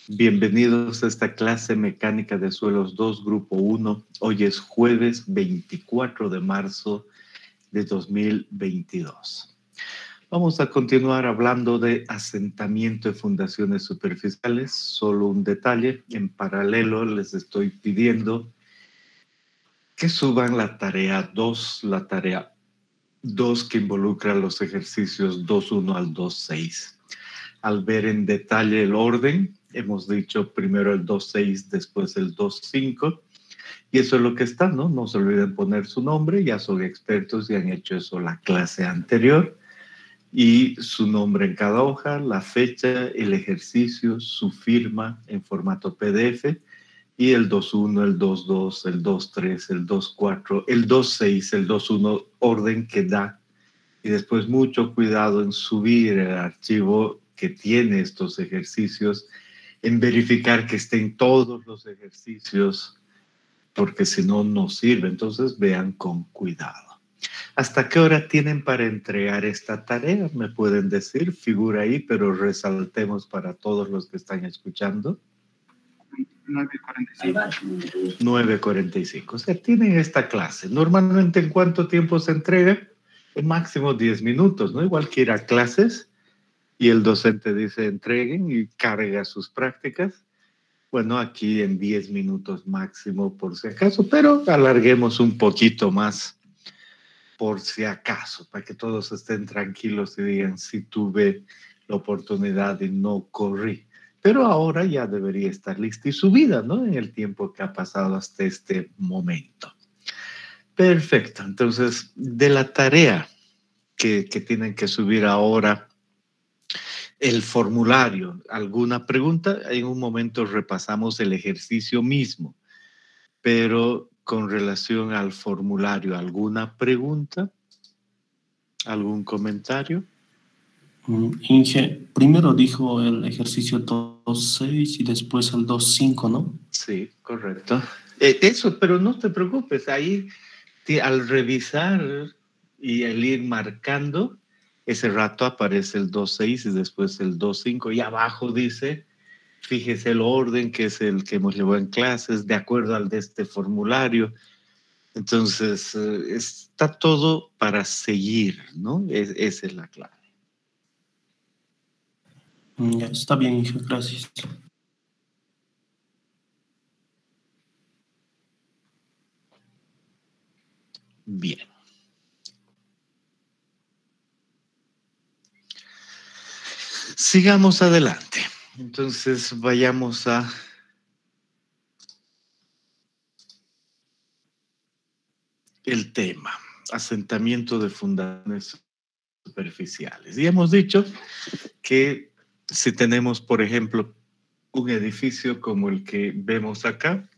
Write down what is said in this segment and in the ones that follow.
Bienvenidos a esta clase mecánica de suelos 2, grupo 1. Hoy es jueves 24 de marzo de 2022. Vamos a continuar hablando de asentamiento de fundaciones superficiales. Solo un detalle, en paralelo les estoy pidiendo que suban la tarea 2, que involucra los ejercicios 2.1 al 2.6. Al ver en detalle el orden, hemos dicho primero el 2.6, después el 2.5, y eso es lo que está, ¿no? No se olviden poner su nombre, ya son expertos y han hecho eso la clase anterior, y su nombre en cada hoja, la fecha, el ejercicio, su firma en formato PDF, y el 2.1, el 2.2, el 2.3, el 2.4, el 2.6, el 2.1, orden que da. Y después mucho cuidado en subir el archivo que tiene estos ejercicios, en verificar que estén todos los ejercicios, porque si no, no sirve. Entonces vean con cuidado. ¿Hasta qué hora tienen para entregar esta tarea? Me pueden decir, figura ahí, pero resaltemos para todos los que están escuchando. 9:45. 9:45. O sea, tienen esta clase. Normalmente, ¿en cuánto tiempo se entrega? En máximo 10 minutos, ¿no? Igual que ir a clases y el docente dice entreguen y carga sus prácticas. Bueno, aquí en 10 minutos máximo por si acaso, pero alarguemos un poquito más por si acaso, para que todos estén tranquilos y digan si tuve la oportunidad y no corrí. Pero ahora ya debería estar lista y subida, ¿no? En el tiempo que ha pasado hasta este momento. Perfecto. Entonces, de la tarea que tienen que subir ahora, el formulario, ¿alguna pregunta? En un momento repasamos el ejercicio mismo, pero con relación al formulario, ¿alguna pregunta? ¿Algún comentario? Inge, primero dijo el ejercicio 2.6 y después el 2.5, ¿no? Sí, correcto. Eso, pero no te preocupes, ahí al revisar y al ir marcando, ese rato aparece el 2.6 y después el 2.5 y abajo dice, fíjese el orden que es el que hemos llevado en clases, de acuerdo al de este formulario. Entonces, está todo para seguir, ¿no? Esa es la clave. Ya, está bien, Inge, gracias. Bien. Sigamos adelante. Entonces, vayamos a el tema, asentamiento de fundaciones superficiales. Y hemos dicho que si tenemos, por ejemplo, un edificio como el que vemos acá,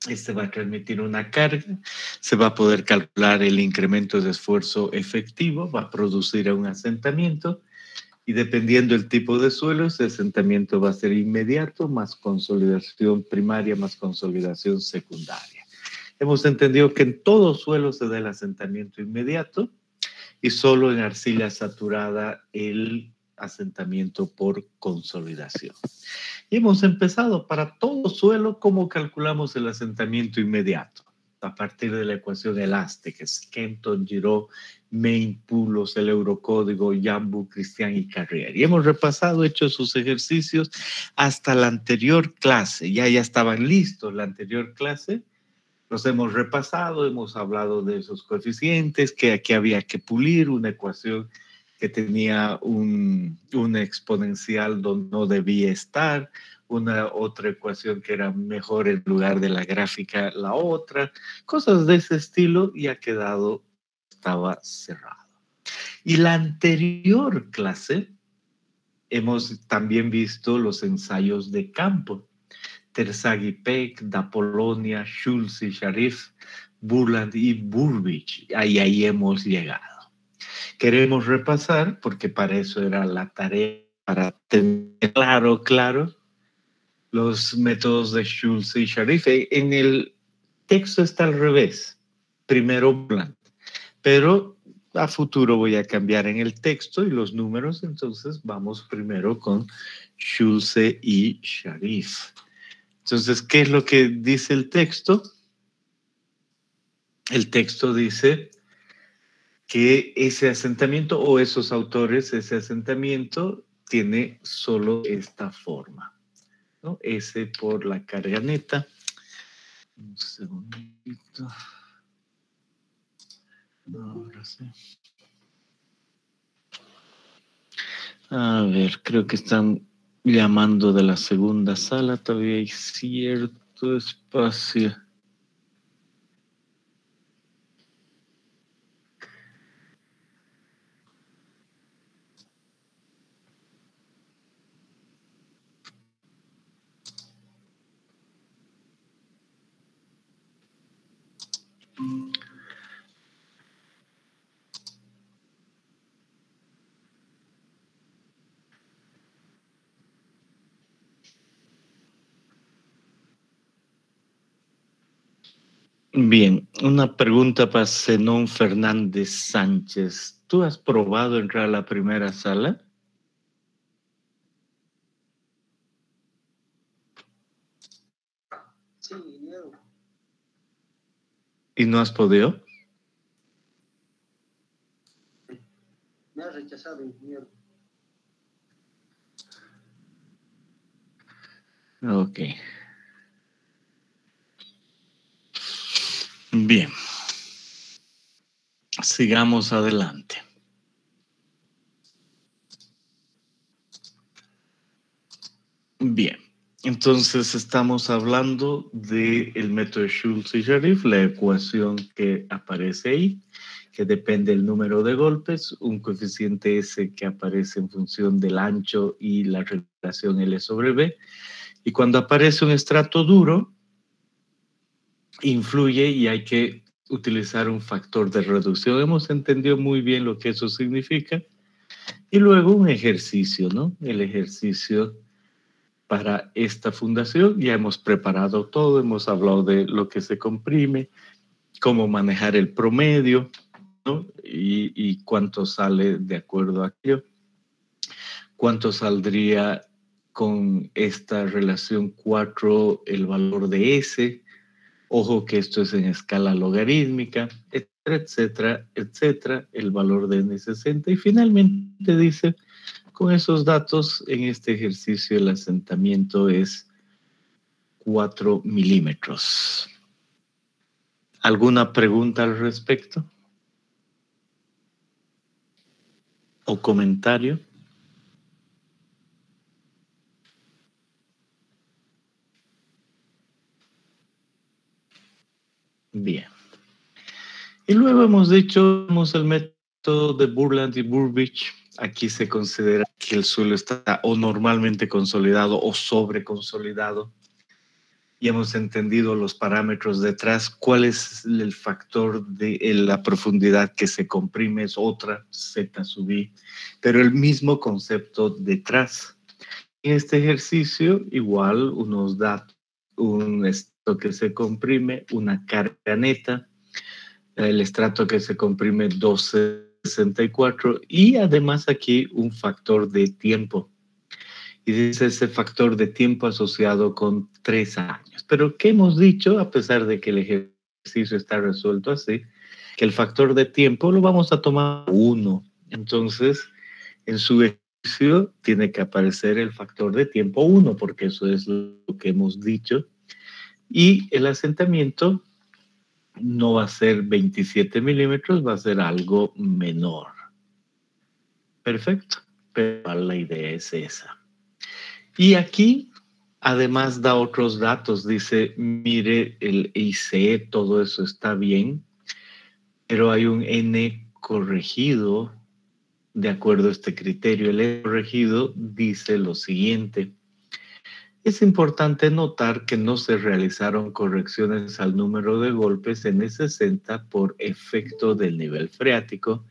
este va a transmitir una carga, se va a poder calcular el incremento de esfuerzo efectivo, va a producir un asentamiento y dependiendo del tipo de suelo, ese asentamiento va a ser inmediato, más consolidación primaria, más consolidación secundaria. Hemos entendido que en todo suelo se da el asentamiento inmediato y solo en arcilla saturada el asentamiento por consolidación. Y hemos empezado para todo suelo, ¿cómo calculamos el asentamiento inmediato? A partir de la ecuación elástica, Kenton, Giraud, Main, Poulos, el Eurocódigo, Jambu, Cristian y Carrier. Y hemos repasado, hecho sus ejercicios hasta la anterior clase. Ya estaban listos la anterior clase. Los hemos repasado, hemos hablado de esos coeficientes, que aquí había que pulir una ecuación que tenía una exponencial donde no debía estar, una otra ecuación que era mejor en lugar de la gráfica la otra, cosas de ese estilo, y ha quedado, estaba cerrado. Y la anterior clase hemos también visto los ensayos de campo. Terzaghi-Peck, Da Polonia, Schulz y Sharif, Burland y Burbidge. Ahí hemos llegado. Queremos repasar, porque para eso era la tarea, para tener claro, los métodos de Schulz y Sharif. En el texto está al revés. Primero Burland. Pero a futuro voy a cambiar en el texto y los números, entonces vamos primero con Schulze y Sharif. Entonces, ¿qué es lo que dice el texto? El texto dice que ese asentamiento o esos autores, ese asentamiento tiene solo esta forma, ¿no? S por la carga neta. Un segundito. Ahora sí. A ver, creo que están llamando de la segunda sala. Todavía hay cierto espacio. Bien, una pregunta para Zenón Fernández Sánchez. ¿Tú has probado entrar a la primera sala? Sí, Diego. ¿Y no has podido? Me ha rechazado, ingeniero. Ok. Bien. Sigamos adelante. Bien. Entonces estamos hablando del método Schulze y Sharif, la ecuación que aparece ahí, que depende del número de golpes, un coeficiente S que aparece en función del ancho y la relación L sobre B. Y cuando aparece un estrato duro, influye y hay que utilizar un factor de reducción. Hemos entendido muy bien lo que eso significa. Y luego un ejercicio, ¿no? El ejercicio para esta fundación. Ya hemos preparado todo, hemos hablado de lo que se comprime, cómo manejar el promedio, ¿no? Y cuánto sale de acuerdo a aquello. Cuánto saldría con esta relación 4 el valor de S. Ojo que esto es en escala logarítmica, etcétera, etcétera, etcétera, el valor de N60. Y finalmente dice, con esos datos, en este ejercicio el asentamiento es 4 milímetros. ¿Alguna pregunta al respecto? ¿O comentario? Bien. Y luego hemos dicho, el método de Burland y Burbidge. Aquí se considera que el suelo está o normalmente consolidado o sobreconsolidado. Y hemos entendido los parámetros detrás. ¿Cuál es el factor de la profundidad que se comprime? Es otra, Z sub I. Pero el mismo concepto detrás. En este ejercicio, igual, unos datos, un estrato que se comprime, una carga neta, el estrato que se comprime 1264 y además aquí un factor de tiempo. Y dice ese factor de tiempo asociado con 3 años. Pero ¿qué hemos dicho? A pesar de que el ejercicio está resuelto así, que el factor de tiempo lo vamos a tomar 1. Entonces, en su ejercicio tiene que aparecer el factor de tiempo 1, porque eso es lo que hemos dicho. Y el asentamiento no va a ser 27 milímetros, va a ser algo menor. Perfecto, pero la idea es esa. Y aquí, además, da otros datos. Dice, mire, el ICE, todo eso está bien, pero hay un N corregido de acuerdo a este criterio. El N corregido dice lo siguiente. Es importante notar que no se realizaron correcciones al número de golpes N60 por efecto del nivel freático,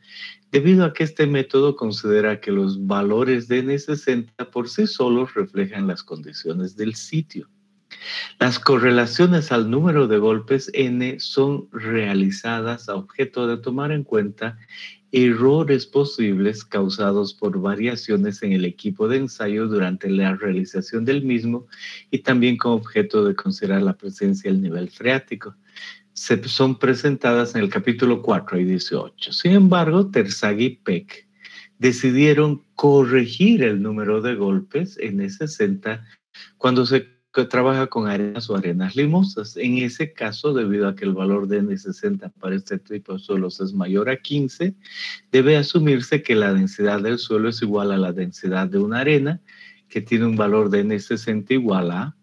debido a que este método considera que los valores de N60 por sí solos reflejan las condiciones del sitio. Las correlaciones al número de golpes N son realizadas a objeto de tomar en cuenta errores posibles causados por variaciones en el equipo de ensayo durante la realización del mismo y también con objeto de considerar la presencia del nivel freático. Son presentadas en el capítulo 4 y 18. Sin embargo, Terzaghi y Peck decidieron corregir el número de golpes N60 cuando se trabaja con arenas o arenas limosas. En ese caso, debido a que el valor de N60 para este tipo de suelos es mayor a 15, debe asumirse que la densidad del suelo es igual a la densidad de una arena que tiene un valor de N60 igual a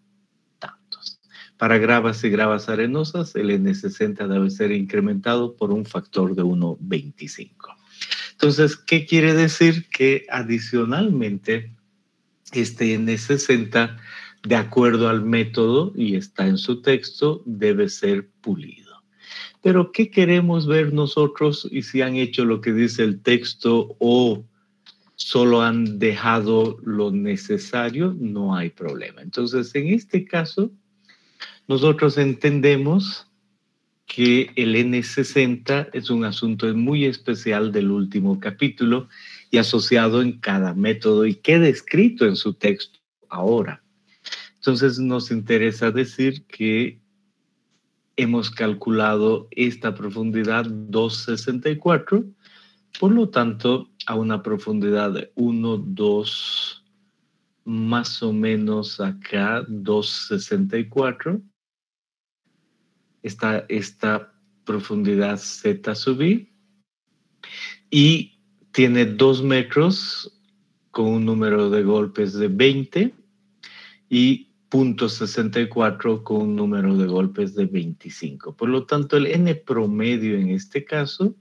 tantos. Para gravas y gravas arenosas, el N60 debe ser incrementado por un factor de 1,25. Entonces, ¿qué quiere decir? Que adicionalmente este N60, de acuerdo al método, y está en su texto, debe ser pulido. Pero, ¿qué queremos ver nosotros? Y si han hecho lo que dice el texto o solo han dejado lo necesario, no hay problema. Entonces, en este caso, nosotros entendemos que el N60 es un asunto muy especial del último capítulo y asociado en cada método y queda escrito en su texto ahora. Entonces nos interesa decir que hemos calculado esta profundidad 2,64, por lo tanto a una profundidad de 1, 2, más o menos acá 2,64. Está esta profundidad Z sub I y tiene 2 metros con un número de golpes de 20 y 0,64 con un número de golpes de 25. Por lo tanto, el N promedio en este caso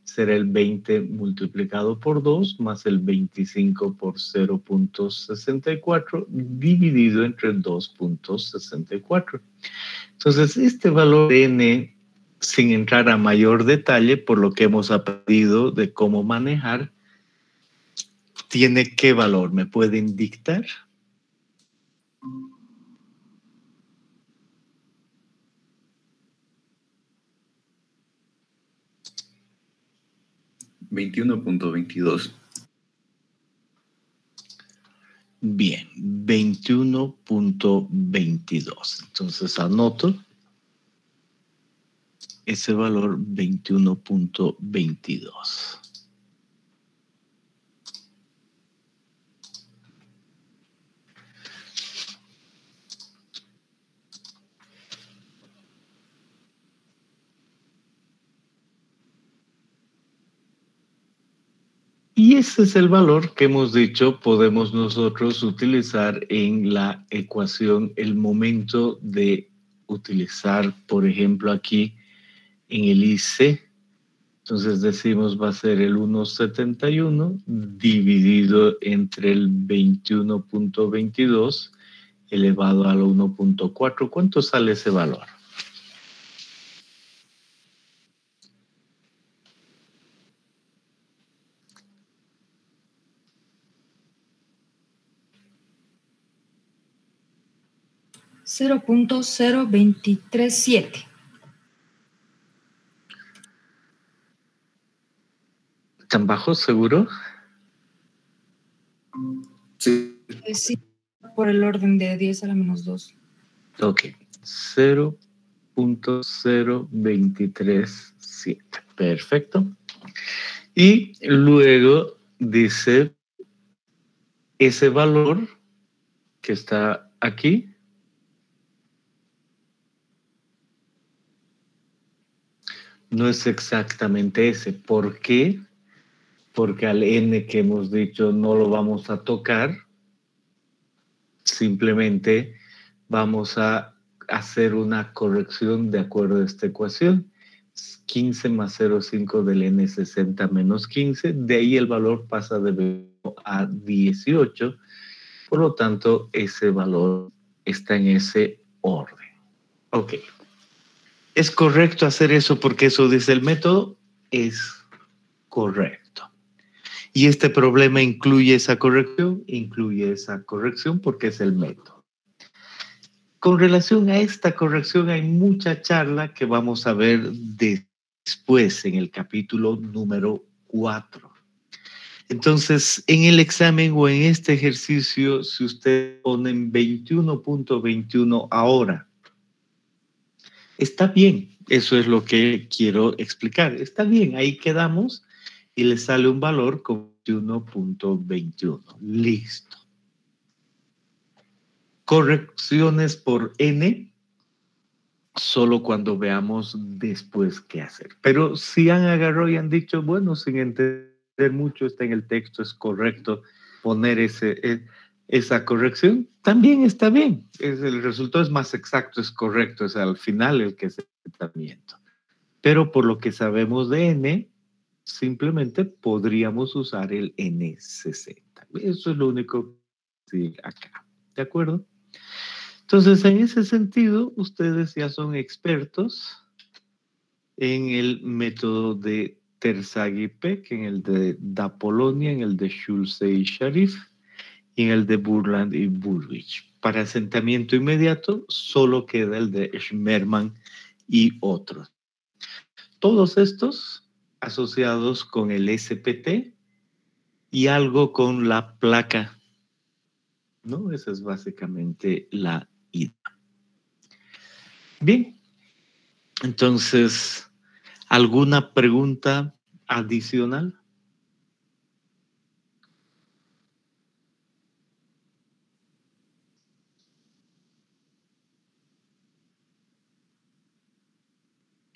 será el 20 multiplicado por 2 más el 25 por 0,64 dividido entre 2,64. Entonces, este valor de N, sin entrar a mayor detalle, por lo que hemos aprendido de cómo manejar, ¿tiene qué valor? ¿Me pueden dictar? $21.22. Bien, 21.22. Entonces anoto ese valor 21.22. Y ese es el valor que hemos dicho podemos nosotros utilizar en la ecuación el momento de utilizar, por ejemplo, aquí en el IC. Entonces decimos va a ser el 1,71 dividido entre el 21.22 elevado al 1.4. ¿Cuánto sale ese valor? $0.0237. ¿Tan bajo, seguro? Sí. Sí, por el orden de 10 a la menos 2. Ok, 0.0237. Perfecto. Y luego dice ese valor que está aquí no es exactamente ese. ¿Por qué? Porque al N que hemos dicho no lo vamos a tocar, simplemente vamos a hacer una corrección de acuerdo a esta ecuación. 15 más 0,5 del N60 menos 15, de ahí el valor pasa de 20 a 18, por lo tanto ese valor está en ese orden. Ok. ¿Es correcto hacer eso porque eso dice el método? Es correcto. ¿Y este problema incluye esa corrección? Incluye esa corrección porque es el método. Con relación a esta corrección hay mucha charla que vamos a ver después en el capítulo número 4. Entonces, en el examen o en este ejercicio, si ustedes ponen 21.21 ahora, está bien. Eso es lo que quiero explicar. Está bien, ahí quedamos y le sale un valor con 21.21. Listo. Correcciones por n, solo cuando veamos después qué hacer. Pero si han agarrado y han dicho, bueno, sin entender mucho, está en el texto, es correcto poner esa corrección, también está bien. El resultado es más exacto, es correcto, es al final el que es el tratamiento. Pero por lo que sabemos de n, simplemente podríamos usar el N60. Eso es lo único que decir acá. ¿De acuerdo? Entonces, en ese sentido, ustedes ya son expertos en el método de Terzaghi-Peck, en el de Da Polonia, en el de Schulze y Sharif, y en el de Burland y Bullrich. Para asentamiento inmediato, solo queda el de Schmermann y otros. Todos estos asociados con el SPT y algo con la placa, ¿no? Esa es básicamente la idea. Bien, entonces, ¿alguna pregunta adicional?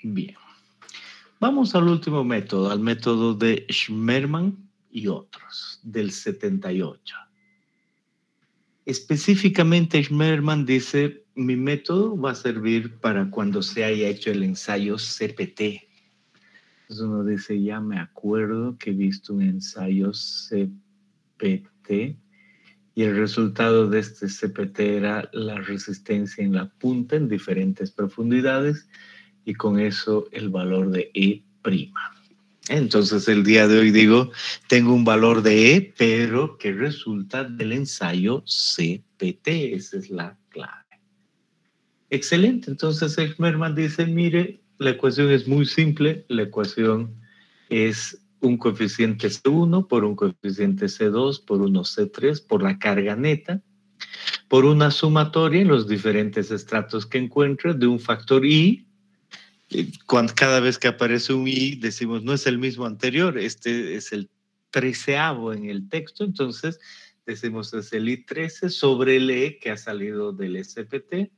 Bien. Vamos al último método, al método de Schmermann y otros, del 78. Específicamente, Schmermann dice, mi método va a servir para cuando se haya hecho el ensayo CPT. Entonces uno dice, ya me acuerdo que he visto un ensayo CPT y el resultado de este CPT era la resistencia en la punta en diferentes profundidades y con eso el valor de E'. Entonces el día de hoy digo, tengo un valor de E, pero que resulta del ensayo CPT. Esa es la clave. Excelente. Entonces Schmermann dice, mire, la ecuación es muy simple. La ecuación es un coeficiente C1 por un coeficiente C2 por uno C3 por la carga neta, por una sumatoria en los diferentes estratos que encuentre de un factor I. Cada vez que aparece un I, decimos, no es el mismo anterior, este es el 13avo en el texto, entonces decimos es el I13 sobre el E que ha salido del SPT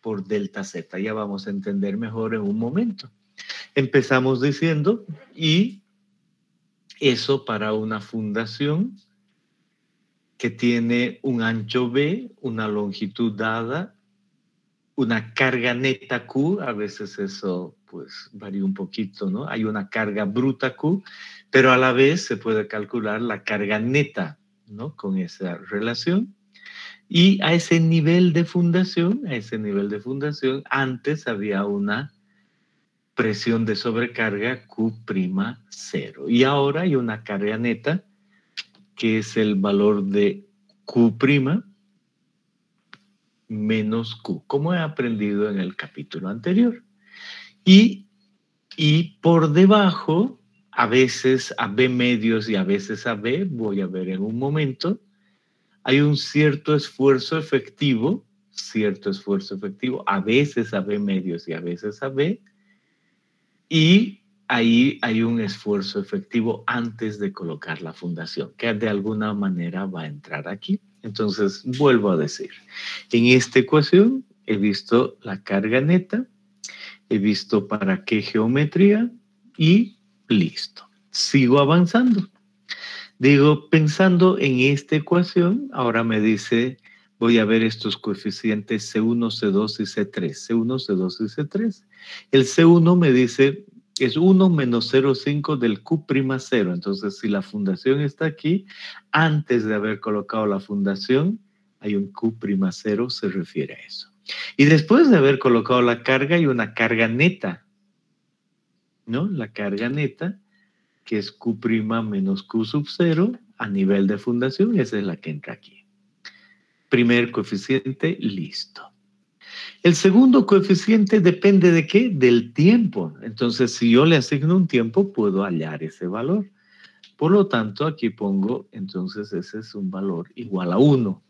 por delta Z. Ya vamos a entender mejor en un momento. Empezamos diciendo, y eso para una fundación que tiene un ancho B, una longitud dada, una carga neta Q, a veces eso pues varía un poquito, ¿no? Hay una carga bruta Q, pero a la vez se puede calcular la carga neta, ¿no? Con esa relación. Y a ese nivel de fundación, antes había una presión de sobrecarga Q'0. Y ahora hay una carga neta, que es el valor de Q' menos Q, como he aprendido en el capítulo anterior. Y por debajo, a veces a B medios y a veces a B, voy a ver en un momento, hay un cierto esfuerzo efectivo, a veces a B medios y a veces a B, y ahí hay un esfuerzo efectivo antes de colocar la fundación, que de alguna manera va a entrar aquí. Entonces, vuelvo a decir, en esta ecuación he visto la carga neta, he visto para qué geometría y listo. Sigo avanzando. Digo, pensando en esta ecuación, ahora me dice, voy a ver estos coeficientes C1, C2 y C3. C1, C2 y C3. El C1 me dice, es 1 menos 0,5 del Q'0. Entonces, si la fundación está aquí, antes de haber colocado la fundación, hay un Q'0, se refiere a eso. Y después de haber colocado la carga, hay una carga neta, ¿no? La carga neta, que es Q' menos Q'0 a nivel de fundación, esa es la que entra aquí. Primer coeficiente, listo. El segundo coeficiente depende de qué? Del tiempo. Entonces, si yo le asigno un tiempo, puedo hallar ese valor. Por lo tanto, aquí pongo, entonces ese es un valor igual a 1.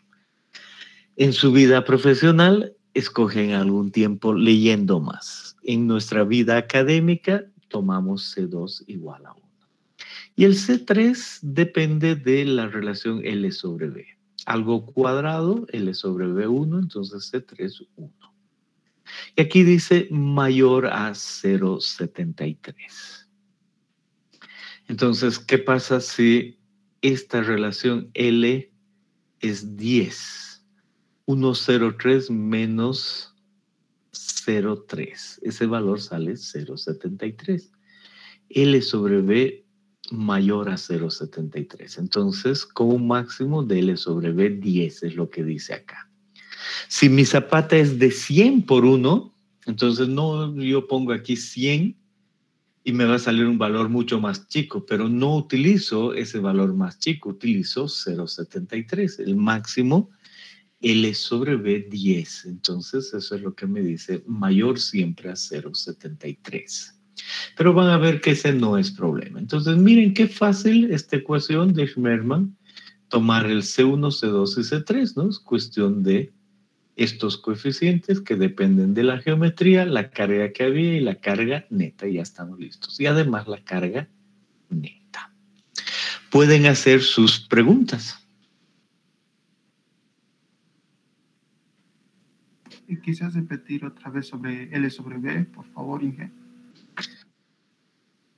En su vida profesional, escogen algún tiempo leyendo más. En nuestra vida académica, tomamos C2 igual a 1. Y el C3 depende de la relación L sobre B. Algo cuadrado, L sobre B1, entonces C3, 1. Y aquí dice mayor a 0,73. Entonces, ¿qué pasa si esta relación L es 10? 1,03 menos 0,3. Ese valor sale 0,73. L sobre B mayor a 0,73. Entonces, con un máximo de L sobre B 10 es lo que dice acá. Si mi zapata es de 100 por 1, entonces no, yo pongo aquí 100 y me va a salir un valor mucho más chico, pero no utilizo ese valor más chico, utilizo 0,73, el máximo L sobre B 10. Entonces eso es lo que me dice mayor siempre a 0,73. Pero van a ver que ese no es problema. Entonces miren qué fácil esta ecuación de Schmermann, tomar el C1, C2 y C3, ¿no? Es cuestión de estos coeficientes que dependen de la geometría, la carga que había y la carga neta. Ya estamos listos. Y además la carga neta. Pueden hacer sus preguntas. ¿Y quizás repetir otra vez sobre L sobre B, por favor, Inge?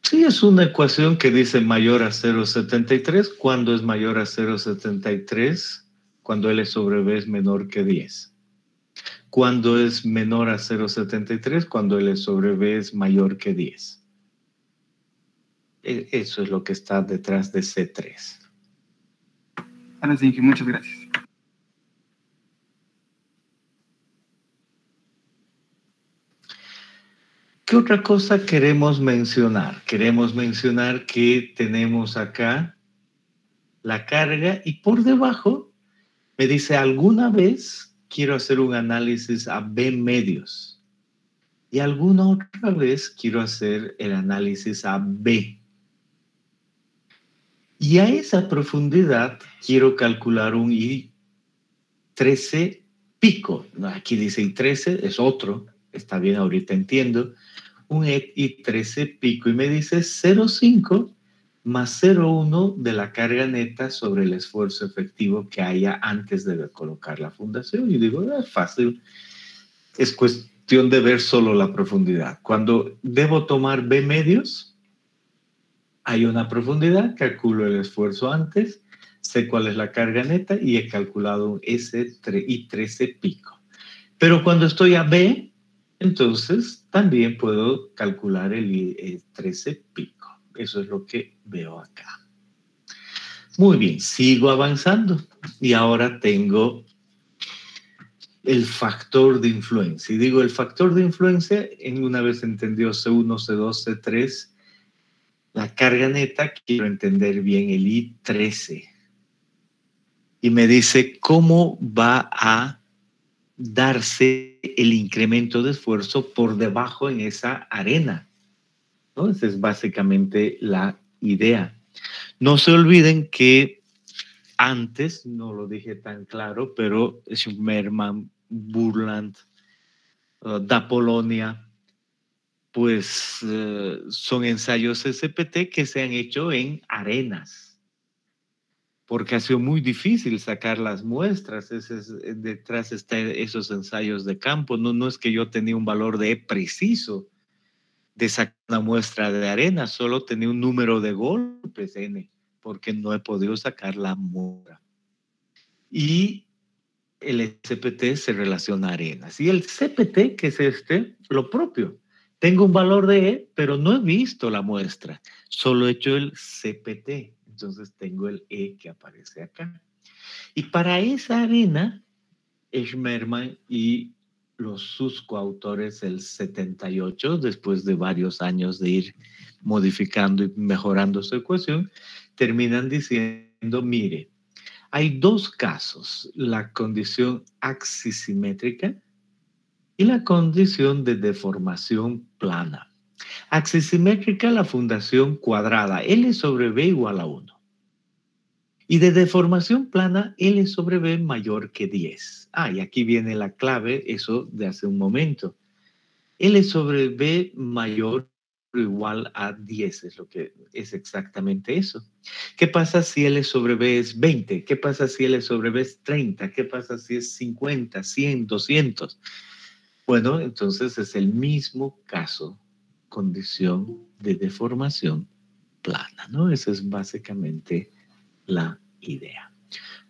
Sí, es una ecuación que dice mayor a 0,73. ¿Cuándo es mayor a 0,73? Cuando L sobre B es menor que 10. ¿Cuándo es menor a 0,73? Cuando L sobre B es mayor que 10. Eso es lo que está detrás de C3. Ahora sí, Inge, muchas gracias. ¿Qué otra cosa queremos mencionar? Queremos mencionar que tenemos acá la carga y por debajo me dice alguna vez quiero hacer un análisis a B medios y alguna otra vez quiero hacer el análisis a B. Y a esa profundidad quiero calcular un I13 pico. Aquí dice I13, es otro. Está bien, ahorita entiendo. Un I13 pico y me dice 0,5 más 0,1 de la carga neta sobre el esfuerzo efectivo que haya antes de colocar la fundación. Y digo, es fácil. Es cuestión de ver solo la profundidad. Cuando debo tomar B medios, hay una profundidad, calculo el esfuerzo antes, sé cuál es la carga neta y he calculado un I13 pico. Pero cuando estoy a B, entonces también puedo calcular el I13 pico. Eso es lo que veo acá. Muy bien, sigo avanzando y ahora tengo el factor de influencia. Y digo el factor de influencia, en una vez entendió C1, C2, C3, la carga neta, quiero entender bien el I13. Y me dice cómo va a darse el incremento de esfuerzo por debajo en esa arena, ¿no? Esa es básicamente la idea. No se olviden que antes, no lo dije tan claro, pero Schmermann, Burland, da Polonia, pues son ensayos SPT que se han hecho en arenas, porque ha sido muy difícil sacar las muestras. Detrás están esos ensayos de campo. No es que yo tenía un valor de E preciso de sacar una muestra de arena, solo tenía un número de golpes N, porque no he podido sacar la muestra. Y el SPT se relaciona a arenas. Y el CPT, que es lo propio. Tengo un valor de E, pero no he visto la muestra. Solo he hecho el CPT. Entonces tengo el E que aparece acá. Y para esa arena, Schmermann y sus coautores el 78, después de varios años de ir modificando y mejorando su ecuación, terminan diciendo, mire, hay dos casos, la condición axisimétrica y la condición de deformación plana. Axisimétrica, la fundación cuadrada, L sobre B igual a 1. Y de deformación plana, L sobre B mayor que 10. Y aquí viene la clave, eso de hace un momento. L sobre B mayor o igual a 10 es lo que es exactamente eso. ¿Qué pasa si L sobre B es 20? ¿Qué pasa si L sobre B es 30? ¿Qué pasa si es 50, 100, 200? Bueno, entonces es el mismo caso, condición de deformación plana, ¿no? Esa es básicamente la idea.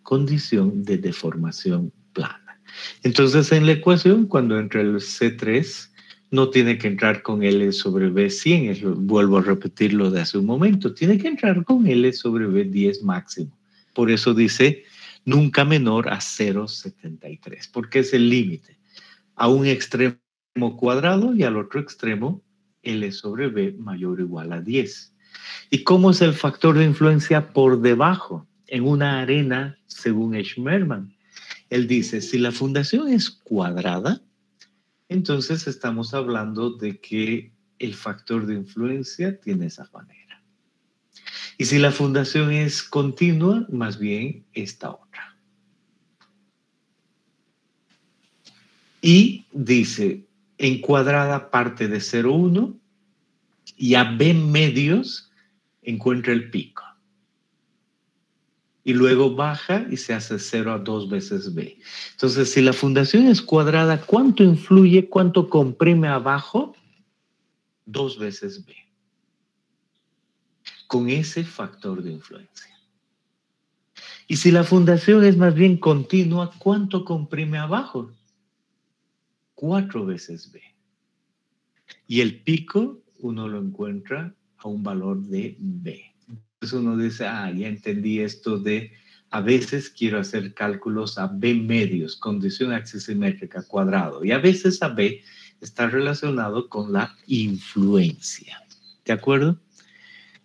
Condición de deformación plana. Entonces, en la ecuación, cuando entra el C3, no tiene que entrar con L sobre B100, vuelvo a repetir lo de hace un momento, tiene que entrar con L sobre B10 máximo. Por eso dice nunca menor a 0,73, porque es el límite. A un extremo cuadrado y al otro extremo L sobre B mayor o igual a 10. ¿Y cómo es el factor de influencia por debajo? En una arena, según Schmerman. Él dice, si la fundación es cuadrada, entonces estamos hablando de que el factor de influencia tiene esa manera. Y si la fundación es continua, más bien esta otra. Y dice, en cuadrada parte de 0,1 y a B medios encuentra el pico. Y luego baja y se hace 0 a 2 veces B. Entonces, si la fundación es cuadrada, ¿cuánto influye, cuánto comprime abajo? 2 veces B. Con ese factor de influencia. Y si la fundación es más bien continua, ¿cuánto comprime abajo? 4 veces B. Y el pico uno lo encuentra a un valor de B. Entonces uno dice, ya entendí esto de a veces quiero hacer cálculos a B medios, condición axisimétrica cuadrado. Y a veces a B está relacionado con la influencia. ¿De acuerdo?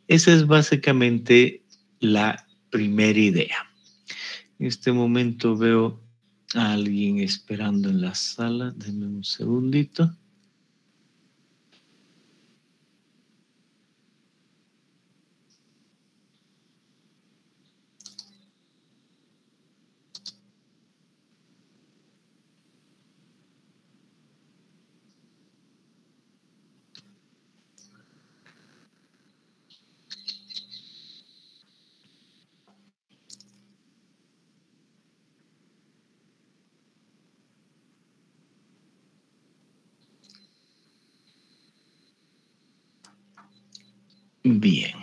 Esa es básicamente la primera idea. En este momento veo a alguien esperando en la sala. Denme un segundito. Bien.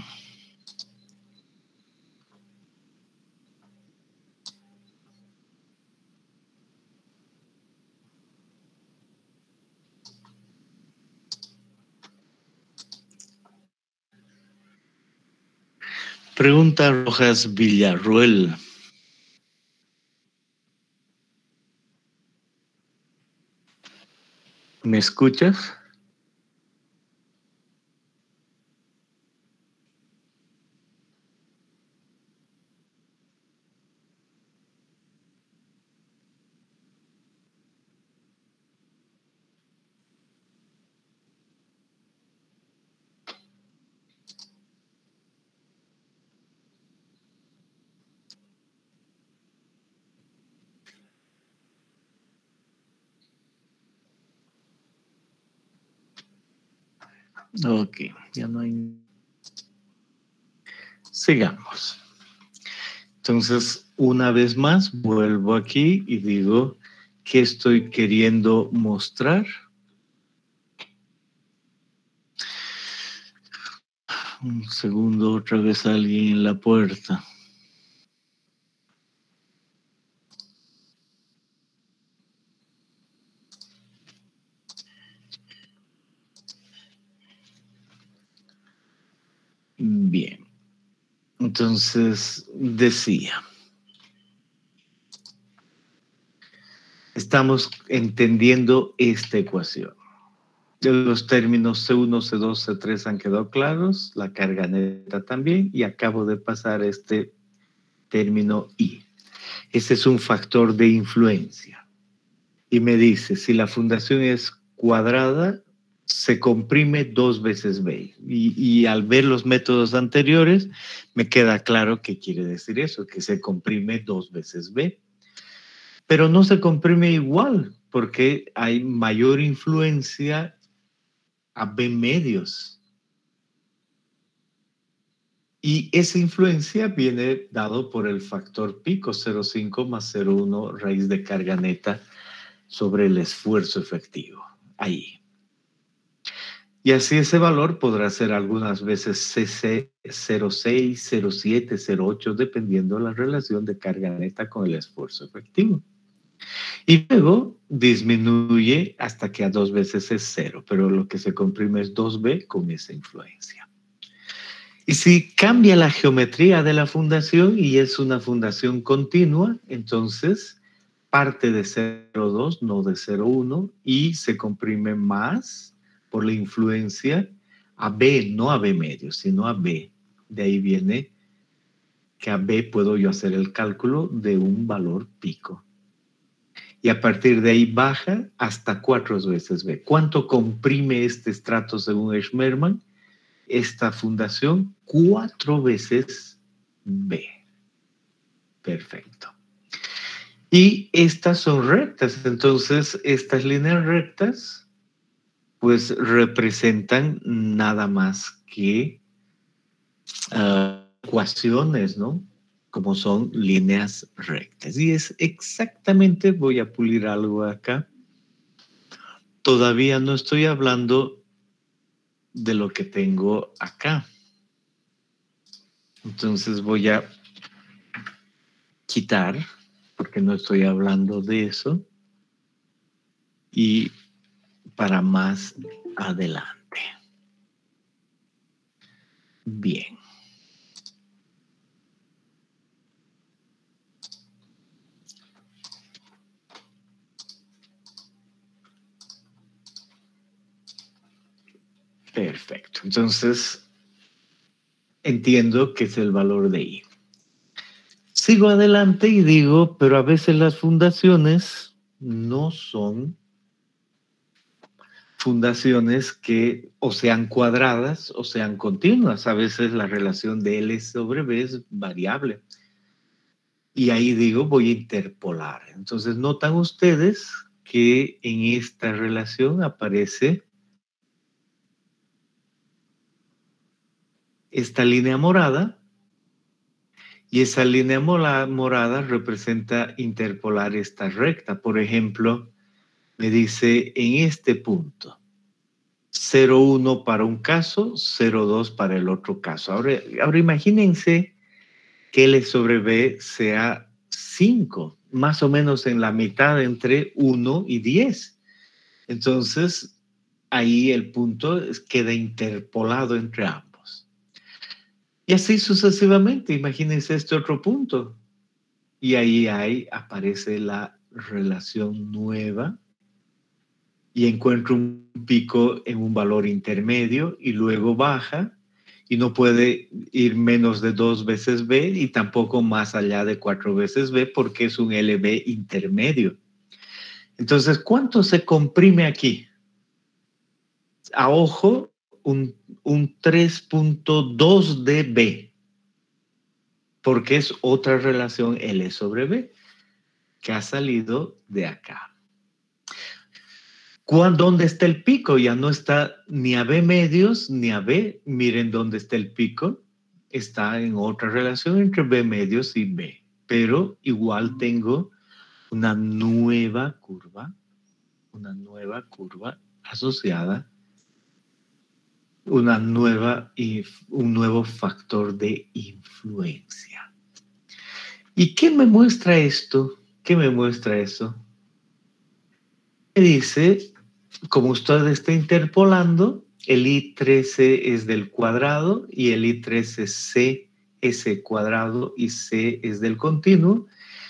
Pregunta Rojas Villarruel. ¿Me escuchas? Ok, ya no hay... Sigamos. Entonces, una vez más, vuelvo aquí y digo, ¿qué estoy queriendo mostrar? Un segundo, otra vez alguien en la puerta. Bien. Entonces, decía, estamos entendiendo esta ecuación. Los términos C1, C2, C3 han quedado claros, la carga neta también, y acabo de pasar este término I. Ese es un factor de influencia. Y me dice, si la fundación es cuadrada, se comprime 2 veces B. Y al ver los métodos anteriores, me queda claro qué quiere decir eso, que se comprime 2 veces B. Pero no se comprime igual, porque hay mayor influencia a B medios. Y esa influencia viene dado por el factor pico 0,5 más 0,1 raíz de carga neta sobre el esfuerzo efectivo. Ahí. Y así ese valor podrá ser algunas veces CC 0,6, 0,7, 0,8, dependiendo de la relación de carga neta con el esfuerzo efectivo. Y luego disminuye hasta que a 2 veces es 0, pero lo que se comprime es 2B con esa influencia. Y si cambia la geometría de la fundación y es una fundación continua, entonces parte de 0,2, no de 0,1, y se comprime más por la influencia a B, no a B medio, sino a B. De ahí viene que a B puedo yo hacer el cálculo de un valor pico. Y a partir de ahí baja hasta 4 veces B. ¿Cuánto comprime este estrato según Schmermann? Esta fundación 4 veces B. Perfecto. Y estas son rectas. Entonces, estas líneas rectas pues representan nada más que ecuaciones, ¿no? Como son líneas rectas. Y es exactamente, voy a pulir algo acá. Todavía no estoy hablando de lo que tengo acá. Entonces voy a quitar, porque no estoy hablando de eso. Y para más adelante. Bien. Perfecto. Entonces, entiendo que es el valor de I. Sigo adelante y digo, pero a veces las fundaciones no son fundaciones que o sean cuadradas o sean continuas. A veces la relación de L sobre B es variable. Y ahí digo, voy a interpolar. Entonces, notan ustedes que en esta relación aparece esta línea morada y esa línea morada representa interpolar esta recta. Por ejemplo, me dice en este punto 0,1 para un caso, 0,2 para el otro caso. Ahora imagínense que L sobre B sea 5, más o menos en la mitad entre 1 y 10. Entonces, ahí el punto queda interpolado entre ambos. Y así sucesivamente, imagínense este otro punto. Y ahí aparece la relación nueva y encuentro un pico en un valor intermedio y luego baja y no puede ir menos de 2 veces B y tampoco más allá de 4 veces B porque es un LB intermedio. Entonces, ¿cuánto se comprime aquí? A ojo, un 3.2 de B, porque es otra relación L sobre B que ha salido de acá. ¿Dónde está el pico? Ya no está ni a B medios ni a B. Miren dónde está el pico. Está en otra relación entre B medios y B. Pero igual tengo una nueva curva asociada, un nuevo factor de influencia. ¿Y qué me muestra esto? ¿Qué me muestra eso? Me dice, como usted está interpolando, el I13 es del cuadrado y el I13 C es el cuadrado y C es del continuo.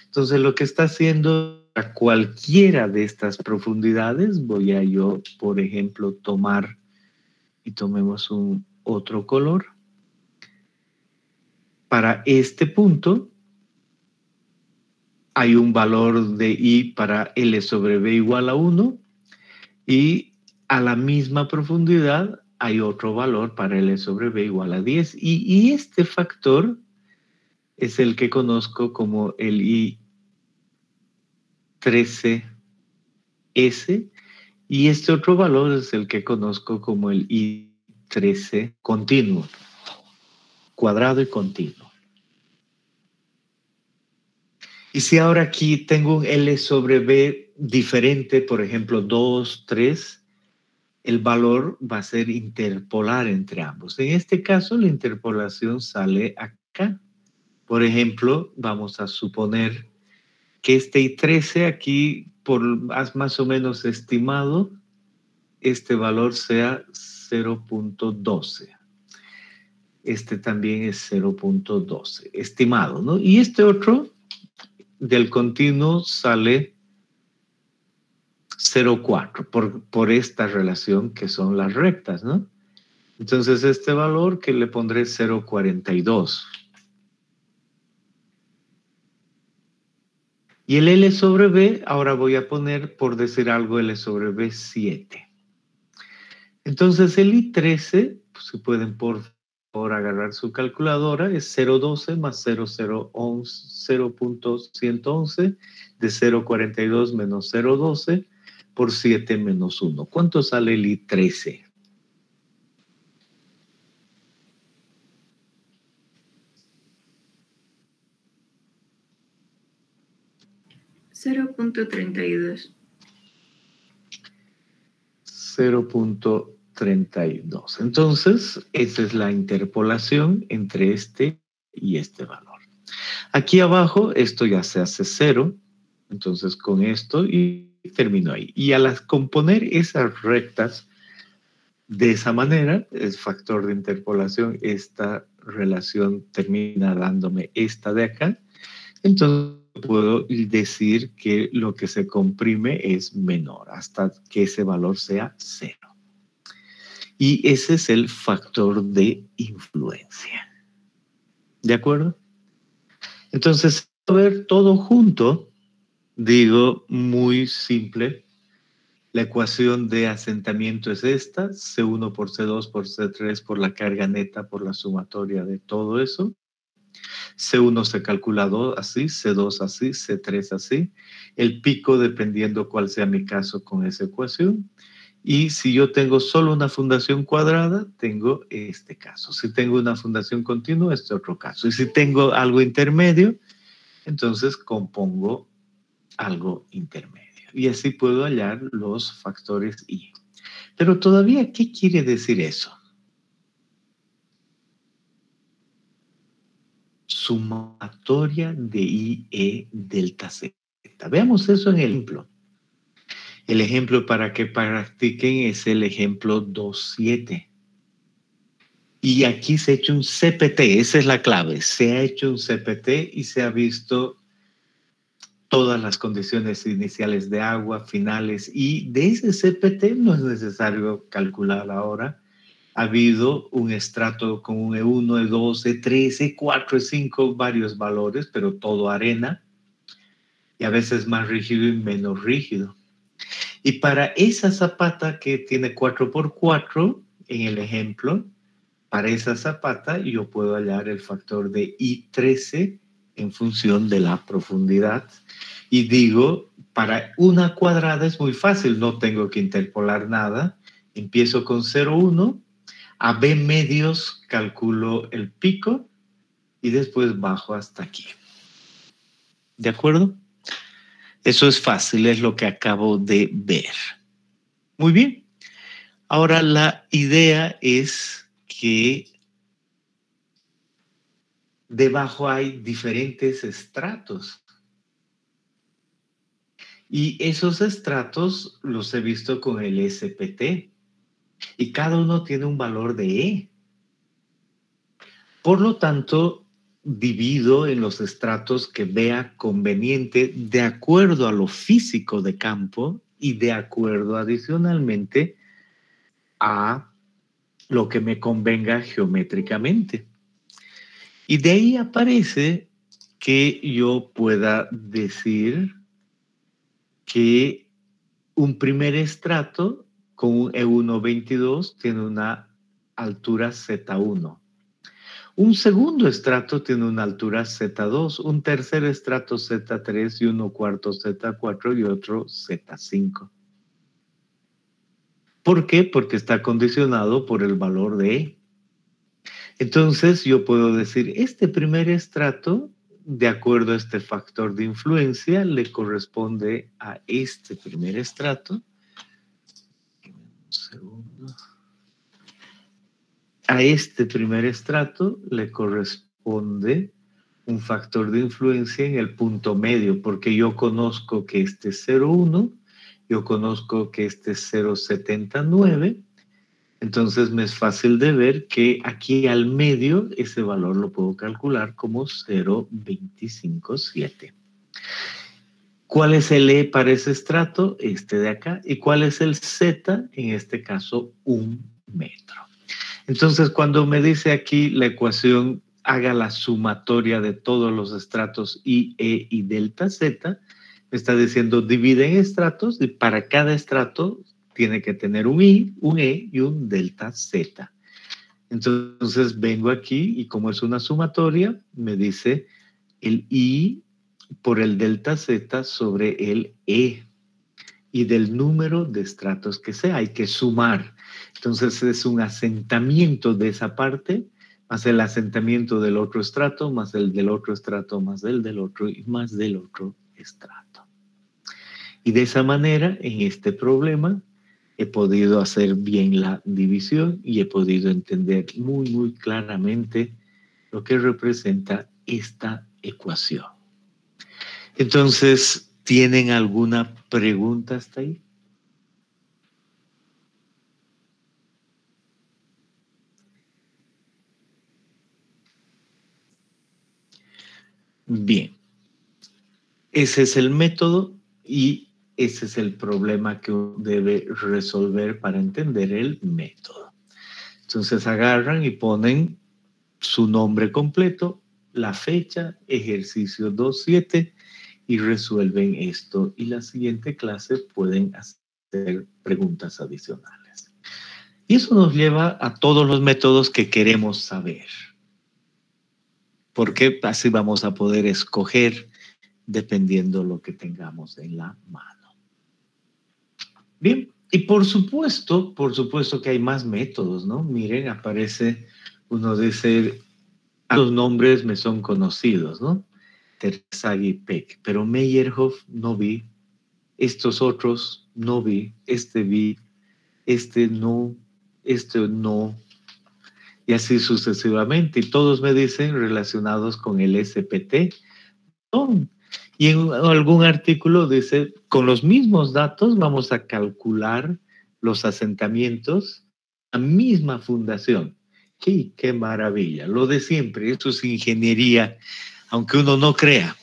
Entonces lo que está haciendo a cualquiera de estas profundidades, voy a yo, por ejemplo, tomar y tomemos un otro color. Para este punto hay un valor de I para L sobre B igual a 1 y a la misma profundidad hay otro valor para L sobre B igual a 10. Y este factor es el que conozco como el I13S. Y este otro valor es el que conozco como el I13 continuo. Cuadrado y continuo. Y si ahora aquí tengo un L sobre B diferente, por ejemplo, 2, 3, el valor va a ser interpolar entre ambos. En este caso, la interpolación sale acá. Por ejemplo, vamos a suponer que este I13 aquí, por más o menos estimado, este valor sea 0.12. Este también es 0.12, estimado, ¿no? Y este otro del continuo sale 0.4 por esta relación que son las rectas, ¿no? Entonces este valor que le pondré 0.42. Y el L sobre B, ahora voy a poner, por decir algo, L sobre B 7. Entonces el I13, pues, si pueden por favor agarrar su calculadora, es 0.12 más 0.111 de 0.42 menos 0.12 por 7 menos 1. ¿Cuánto sale el I13? $0.32. 0.32. Entonces, esa es la interpolación entre este y este valor. Aquí abajo, esto ya se hace 0. Entonces, con esto y termino ahí. Y al componer esas rectas de esa manera, es factor de interpolación, esta relación termina dándome esta de acá. Entonces, puedo decir que lo que se comprime es menor hasta que ese valor sea 0. Y ese es el factor de influencia. ¿De acuerdo? Entonces, a ver todo junto, digo muy simple, la ecuación de asentamiento es esta, C1 por C2 por C3 por la carga neta por la sumatoria de todo eso. C1 se calcula así, C2 así, C3 así. El pico dependiendo cuál sea mi caso con esa ecuación. Y si yo tengo solo una fundación cuadrada, tengo este caso. Si tengo una fundación continua, este otro caso. Y si tengo algo intermedio, entonces compongo algo intermedio. Y así puedo hallar los factores I. Pero todavía, ¿qué quiere decir eso? Sumatoria de IE delta Z. Veamos eso en el ejemplo. El ejemplo para que practiquen es el ejemplo 2.7. Y aquí se ha hecho un CPT, esa es la clave. Se ha hecho un CPT y se ha visto todas las condiciones iniciales de agua, finales. Y de ese CPT no es necesario calcular ahora. Ha habido un estrato con un E1, E2, E3, E4, E5, varios valores, pero todo arena. Y a veces más rígido y menos rígido. Y para esa zapata que tiene 4x4, en el ejemplo, para esa zapata yo puedo hallar el factor de I13 en función de la profundidad. Y digo, para una cuadrada es muy fácil, no tengo que interpolar nada. Empiezo con 0,1. A B medios calculo el pico y después bajo hasta aquí. ¿De acuerdo? Eso es fácil, es lo que acabo de ver. Muy bien. Ahora la idea es que debajo hay diferentes estratos. Y esos estratos los he visto con el SPT. Y cada uno tiene un valor de E. Por lo tanto, divido en los estratos que vea conveniente de acuerdo a lo físico de campo y de acuerdo adicionalmente a lo que me convenga geométricamente. Y de ahí aparece que yo pueda decir que un primer estrato con un E122 tiene una altura Z1. Un segundo estrato tiene una altura Z2, un tercer estrato Z3 y uno cuarto Z4 y otro Z5. ¿Por qué? Porque está condicionado por el valor de E. Entonces yo puedo decir, este primer estrato, de acuerdo a este factor de influencia, le corresponde a este primer estrato. Un segundo. A este primer estrato le corresponde un factor de influencia en el punto medio, porque yo conozco que este es 0,1, yo conozco que este es 0,79, entonces me es fácil de ver que aquí al medio ese valor lo puedo calcular como 0,257. ¿Cuál es el E para ese estrato? Este de acá. ¿Y cuál es el Z? En este caso, 1 metro. Entonces, cuando me dice aquí la ecuación, haga la sumatoria de todos los estratos I, E y delta Z, me está diciendo divide en estratos y para cada estrato tiene que tener un I, un E y un delta Z. Entonces, vengo aquí y como es una sumatoria, me dice el I por el delta Z sobre el E y del número de estratos que sea. Hay que sumar. Entonces es un asentamiento de esa parte, más el asentamiento del otro estrato, más el del otro estrato, más el del otro y más del otro estrato. Y de esa manera, en este problema, he podido hacer bien la división y he podido entender muy, muy claramente lo que representa esta ecuación. Entonces, ¿tienen alguna pregunta hasta ahí? Bien, ese es el método y ese es el problema que uno debe resolver para entender el método. Entonces agarran y ponen su nombre completo, la fecha, ejercicio 2.7 y resuelven esto. Y la siguiente clase pueden hacer preguntas adicionales. Y eso nos lleva a todos los métodos que queremos saber. Porque así vamos a poder escoger dependiendo lo que tengamos en la mano. Bien, y por supuesto que hay más métodos, ¿no? Miren, aparece, uno dice, los nombres me son conocidos, ¿no? Terzaghi y Peck, pero Meyerhoff no vi, estos otros no vi, este no, y así sucesivamente. Y todos me dicen relacionados con el SPT. Y en algún artículo dice, con los mismos datos vamos a calcular los asentamientos, la misma fundación. Sí, qué maravilla. Lo de siempre, esto es ingeniería, aunque uno no crea.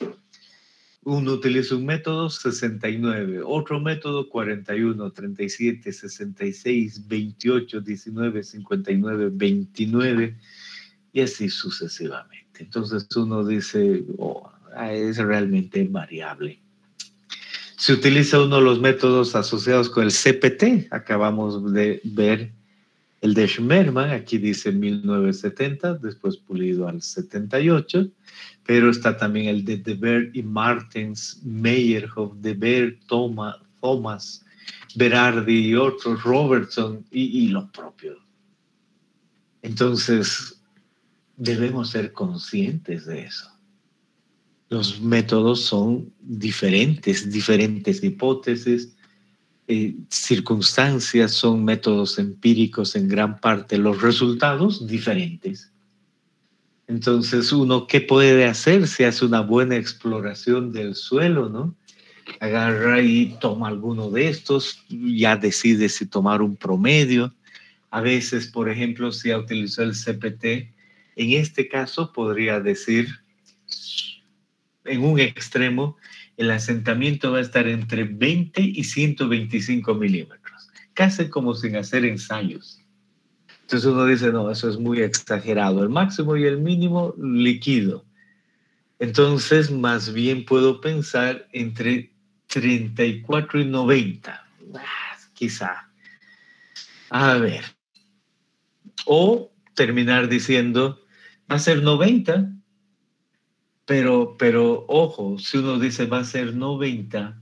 Uno utiliza un método 69, otro método 41, 37, 66, 28, 19, 59, 29 y así sucesivamente. Entonces uno dice, oh, es realmente variable. Se utiliza uno de los métodos asociados con el CPT. Acabamos de ver el de Schmermann, aquí dice 1970, después pulido al 78, pero está también el de Beer y Martens, Meyerhoff, de Beer, Thomas, Berardi y otros, Robertson y lo propio. Entonces, debemos ser conscientes de eso. Los métodos son diferentes hipótesis, circunstancias, son métodos empíricos en gran parte, los resultados diferentes. Entonces, uno, ¿qué puede hacer? Si hace una buena exploración del suelo, ¿no? Agarra y toma alguno de estos, ya decide si tomar un promedio. A veces, por ejemplo, si ha utilizado el CPT, en este caso podría decir, en un extremo, el asentamiento va a estar entre 20 y 125 milímetros, casi como sin hacer ensayos. Entonces uno dice, no, eso es muy exagerado, el máximo y el mínimo líquido. Entonces, más bien puedo pensar entre 34 y 90, quizá. A ver, o terminar diciendo, va a ser 90, pero ojo, si uno dice va a ser 90,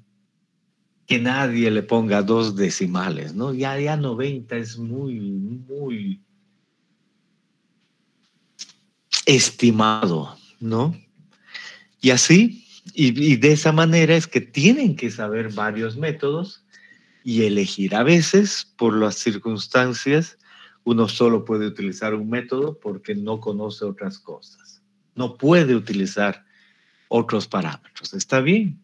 que nadie le ponga 2 decimales, ¿no? Ya 90 es muy estimado, ¿no? Y así, y de esa manera es que tienen que saber varios métodos y elegir. A veces, por las circunstancias, uno solo puede utilizar un método porque no conoce otras cosas. No puede utilizar otros parámetros. ¿Está bien?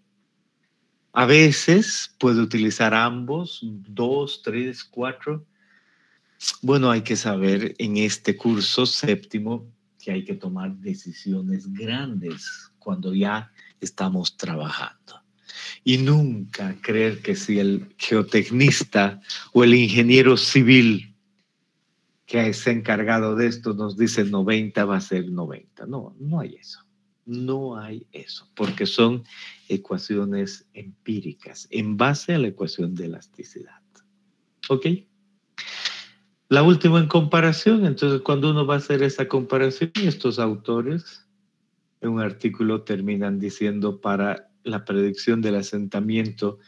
A veces puede utilizar ambos, 2, 3, 4. Bueno, hay que saber en este curso séptimo que hay que tomar decisiones grandes cuando ya estamos trabajando. Y nunca creer que si el geotecnista o el ingeniero civil que es encargado de esto nos dice 90 va a ser 90. No, no hay eso. No hay eso, porque son ecuaciones empíricas en base a la ecuación de elasticidad. ¿Ok? La última en comparación, entonces cuando uno va a hacer esa comparación, estos autores en un artículo terminan diciendo para la predicción del asentamiento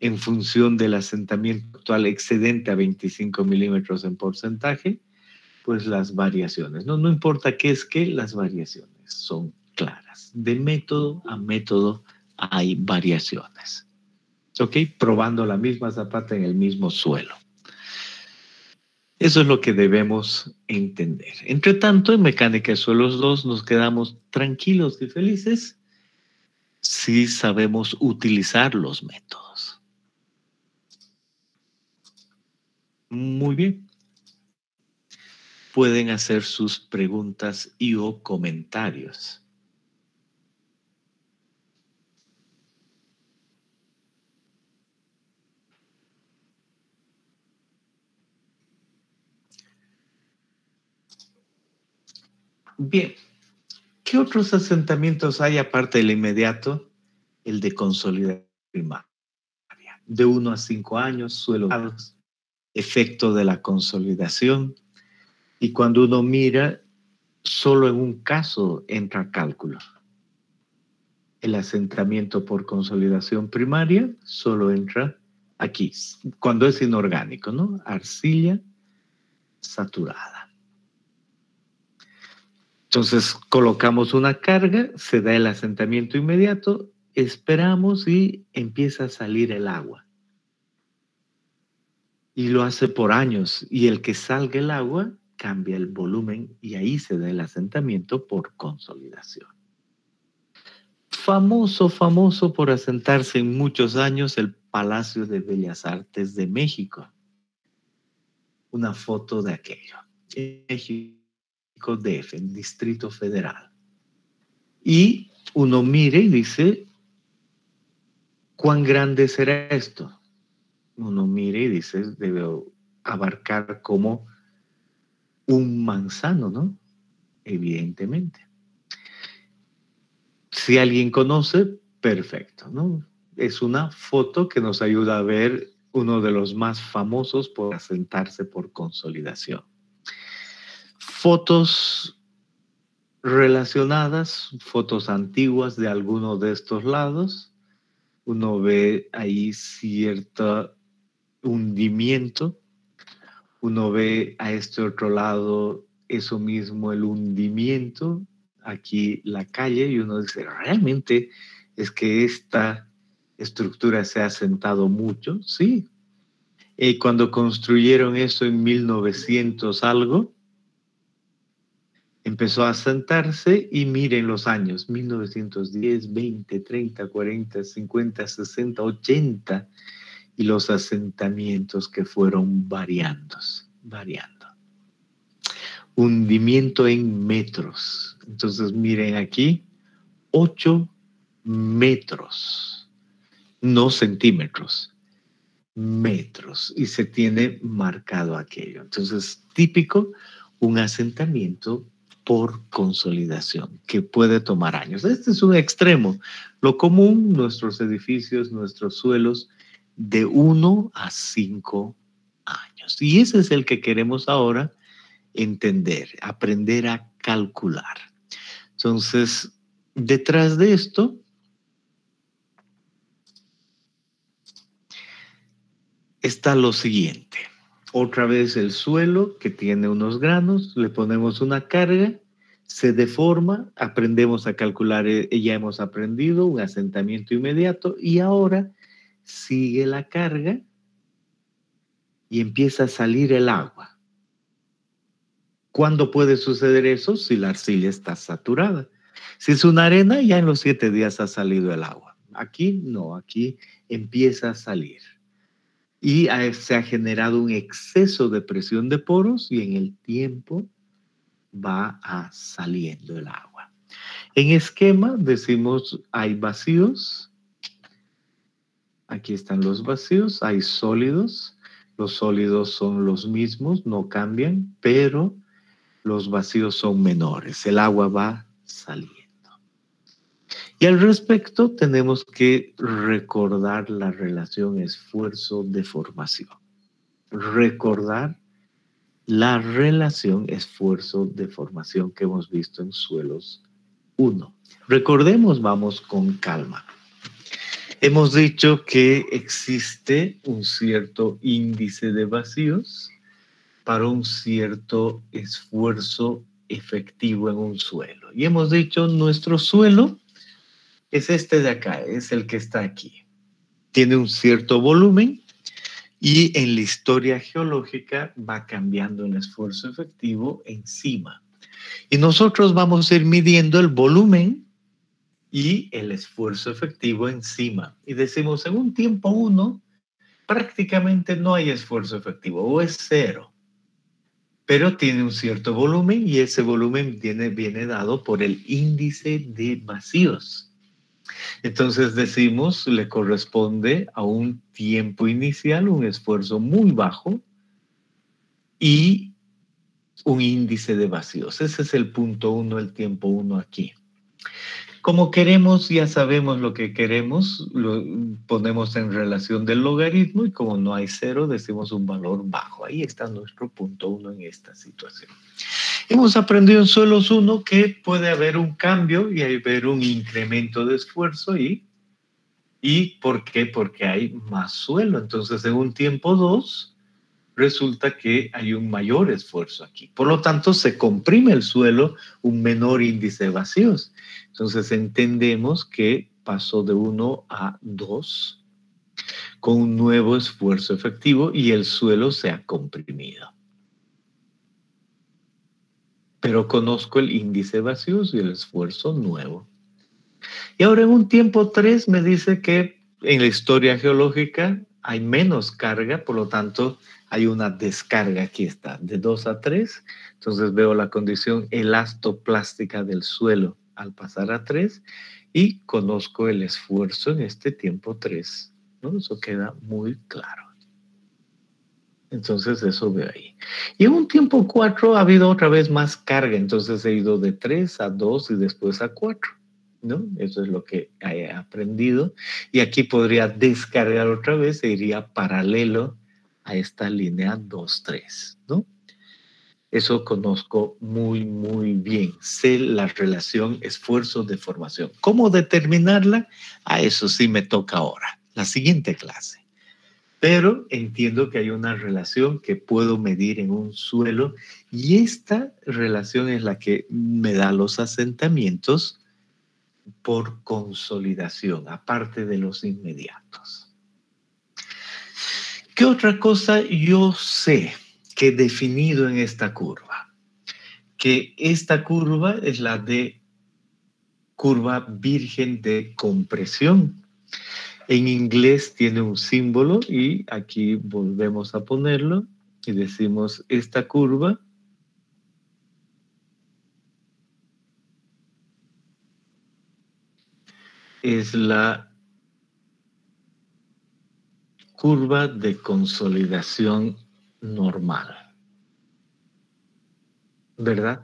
en función del asentamiento actual excedente a 25 milímetros en porcentaje, pues las variaciones. No importa qué es que las variaciones son claras. De método a método hay variaciones. ¿Ok? Probando la misma zapata en el mismo suelo. Eso es lo que debemos entender. Entre tanto, en Mecánica de Suelos 2 nos quedamos tranquilos y felices si sabemos utilizar los métodos. Muy bien. Pueden hacer sus preguntas y o comentarios. Bien. ¿Qué otros asentamientos hay aparte del inmediato? El de consolidación primaria. De 1 a 5 años, suelos, efecto de la consolidación. Y cuando uno mira, solo en un caso entra a cálculo. El asentamiento por consolidación primaria solo entra aquí, cuando es inorgánico, ¿no? Arcilla saturada. Entonces colocamos una carga, se da el asentamiento inmediato, esperamos y empieza a salir el agua. Y lo hace por años. Y el que salga el agua cambia el volumen y ahí se da el asentamiento por consolidación. Famoso por asentarse en muchos años el Palacio de Bellas Artes de México. Una foto de aquello. En México DF, en Distrito Federal. Y uno mire y dice, ¿cuán grande será esto? Uno mire y dice, debe abarcar como un manzano, ¿no? Evidentemente. Si alguien conoce, perfecto, ¿no? Es una foto que nos ayuda a ver uno de los más famosos por asentarse por consolidación. Fotos relacionadas, fotos antiguas de alguno de estos lados. Uno ve ahí cierto hundimiento. Uno ve a este otro lado eso mismo, el hundimiento. Aquí la calle y uno dice, ¿realmente es que esta estructura se ha asentado mucho? Sí. Cuando construyeron eso en 1900 algo, empezó a asentarse y miren los años, 1910, 20, 30, 40, 50, 60, 80 y los asentamientos que fueron variando. Hundimiento en metros. Entonces miren aquí, 8 metros, no centímetros, metros. Y se tiene marcado aquello. Entonces, típico, un asentamiento por consolidación, que puede tomar años. Este es un extremo. Lo común, nuestros edificios, nuestros suelos, de 1 a 5 años. Y ese es el que queremos ahora entender, aprender a calcular. Entonces, detrás de esto está lo siguiente. Otra vez el suelo que tiene unos granos, le ponemos una carga, se deforma, aprendemos a calcular, ya hemos aprendido un asentamiento inmediato y ahora sigue la carga y empieza a salir el agua. ¿Cuándo puede suceder eso? Si la arcilla está saturada. Si es una arena, ya en los 7 días ha salido el agua. Aquí no, aquí empieza a salir. Y se ha generado un exceso de presión de poros y en el tiempo va saliendo el agua. En esquema decimos hay vacíos. Aquí están los vacíos, hay sólidos. Los sólidos son los mismos, no cambian, pero los vacíos son menores. El agua va saliendo. Y al respecto tenemos que recordar la relación esfuerzo-deformación. Recordar la relación esfuerzo-deformación que hemos visto en suelos 1. Recordemos, vamos con calma. Hemos dicho que existe un cierto índice de vacíos para un cierto esfuerzo efectivo en un suelo. Y hemos dicho, nuestro suelo es este de acá, es el que está aquí. Tiene un cierto volumen y en la historia geológica va cambiando el esfuerzo efectivo encima. Y nosotros vamos a ir midiendo el volumen y el esfuerzo efectivo encima. Y decimos, en un tiempo 1, prácticamente no hay esfuerzo efectivo, o es 0. Pero tiene un cierto volumen y ese volumen viene dado por el índice de vacíos. Entonces decimos, le corresponde a un tiempo inicial, un esfuerzo muy bajo y un índice de vacíos. Ese es el punto 1, el tiempo 1 aquí. Como queremos, ya sabemos lo que queremos, lo ponemos en relación del logaritmo y como no hay 0, decimos un valor bajo. Ahí está nuestro punto 1 en esta situación. Hemos aprendido en suelos 1 que puede haber un cambio y haber un incremento de esfuerzo ¿y por qué? Porque hay más suelo. Entonces, en un tiempo 2, resulta que hay un mayor esfuerzo aquí. Por lo tanto, se comprime el suelo, un menor índice de vacíos. Entonces, entendemos que pasó de 1 a 2 con un nuevo esfuerzo efectivo y el suelo se ha comprimido. Pero conozco el índice de vacíos y el esfuerzo nuevo. Y ahora en un tiempo 3 me dice que en la historia geológica hay menos carga, por lo tanto hay una descarga, aquí está, de 2 a 3. Entonces veo la condición elastoplástica del suelo al pasar a 3 y conozco el esfuerzo en este tiempo 3, ¿no? Eso queda muy claro. Entonces eso veo ahí. Y en un tiempo 4 ha habido otra vez más carga, entonces he ido de 3 a 2 y después a 4. ¿No? Eso es lo que he aprendido. Y aquí podría descargar otra vez e iría paralelo a esta línea 2, 3, ¿no? Eso conozco muy, muy bien. Sé la relación esfuerzo-deformación. ¿Cómo determinarla? A eso sí me toca ahora, la siguiente clase. Pero entiendo que hay una relación que puedo medir en un suelo y esta relación es la que me da los asentamientos por consolidación, aparte de los inmediatos. ¿Qué otra cosa yo sé que he definido en esta curva? Que esta curva es la de curva virgen de compresión. En inglés tiene un símbolo y aquí volvemos a ponerlo y decimos esta curva es la curva de consolidación normal. ¿Verdad?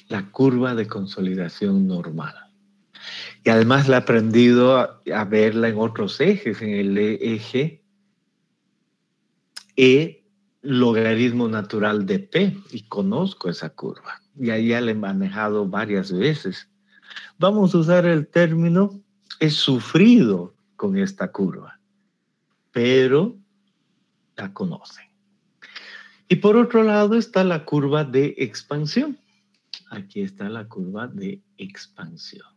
La curva de consolidación normal. Y además la he aprendido a verla en otros ejes, en el eje E logaritmo natural de P, y conozco esa curva. Ya la he manejado varias veces. Vamos a usar el término he sufrido con esta curva, pero la conocen. Y por otro lado está la curva de expansión. Aquí está la curva de expansión.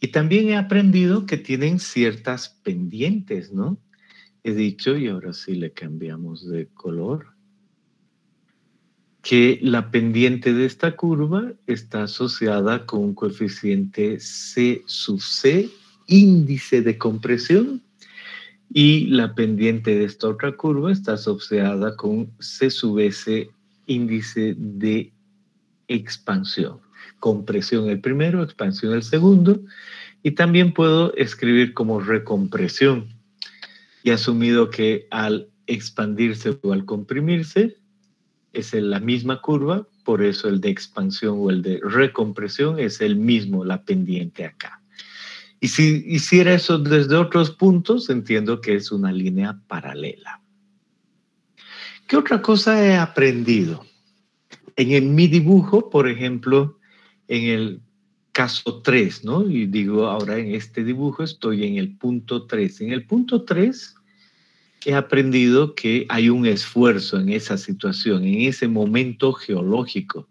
Y también he aprendido que tienen ciertas pendientes, ¿no? He dicho, y ahora sí le cambiamos de color, que la pendiente de esta curva está asociada con un coeficiente C sub C, índice de compresión, y la pendiente de esta otra curva está asociada con C sub S, índice de expansión. Compresión el primero, expansión el segundo, y también puedo escribir como recompresión. Y asumido que al expandirse o al comprimirse es la misma curva, por eso el de expansión o el de recompresión es el mismo, la pendiente acá. Y si hiciera eso desde otros puntos, entiendo que es una línea paralela. ¿Qué otra cosa he aprendido? En mi dibujo, por ejemplo, en el caso 3, ¿no? Y digo, ahora en este dibujo estoy en el punto 3. En el punto 3 he aprendido que hay un esfuerzo en esa situación, en ese momento geológico.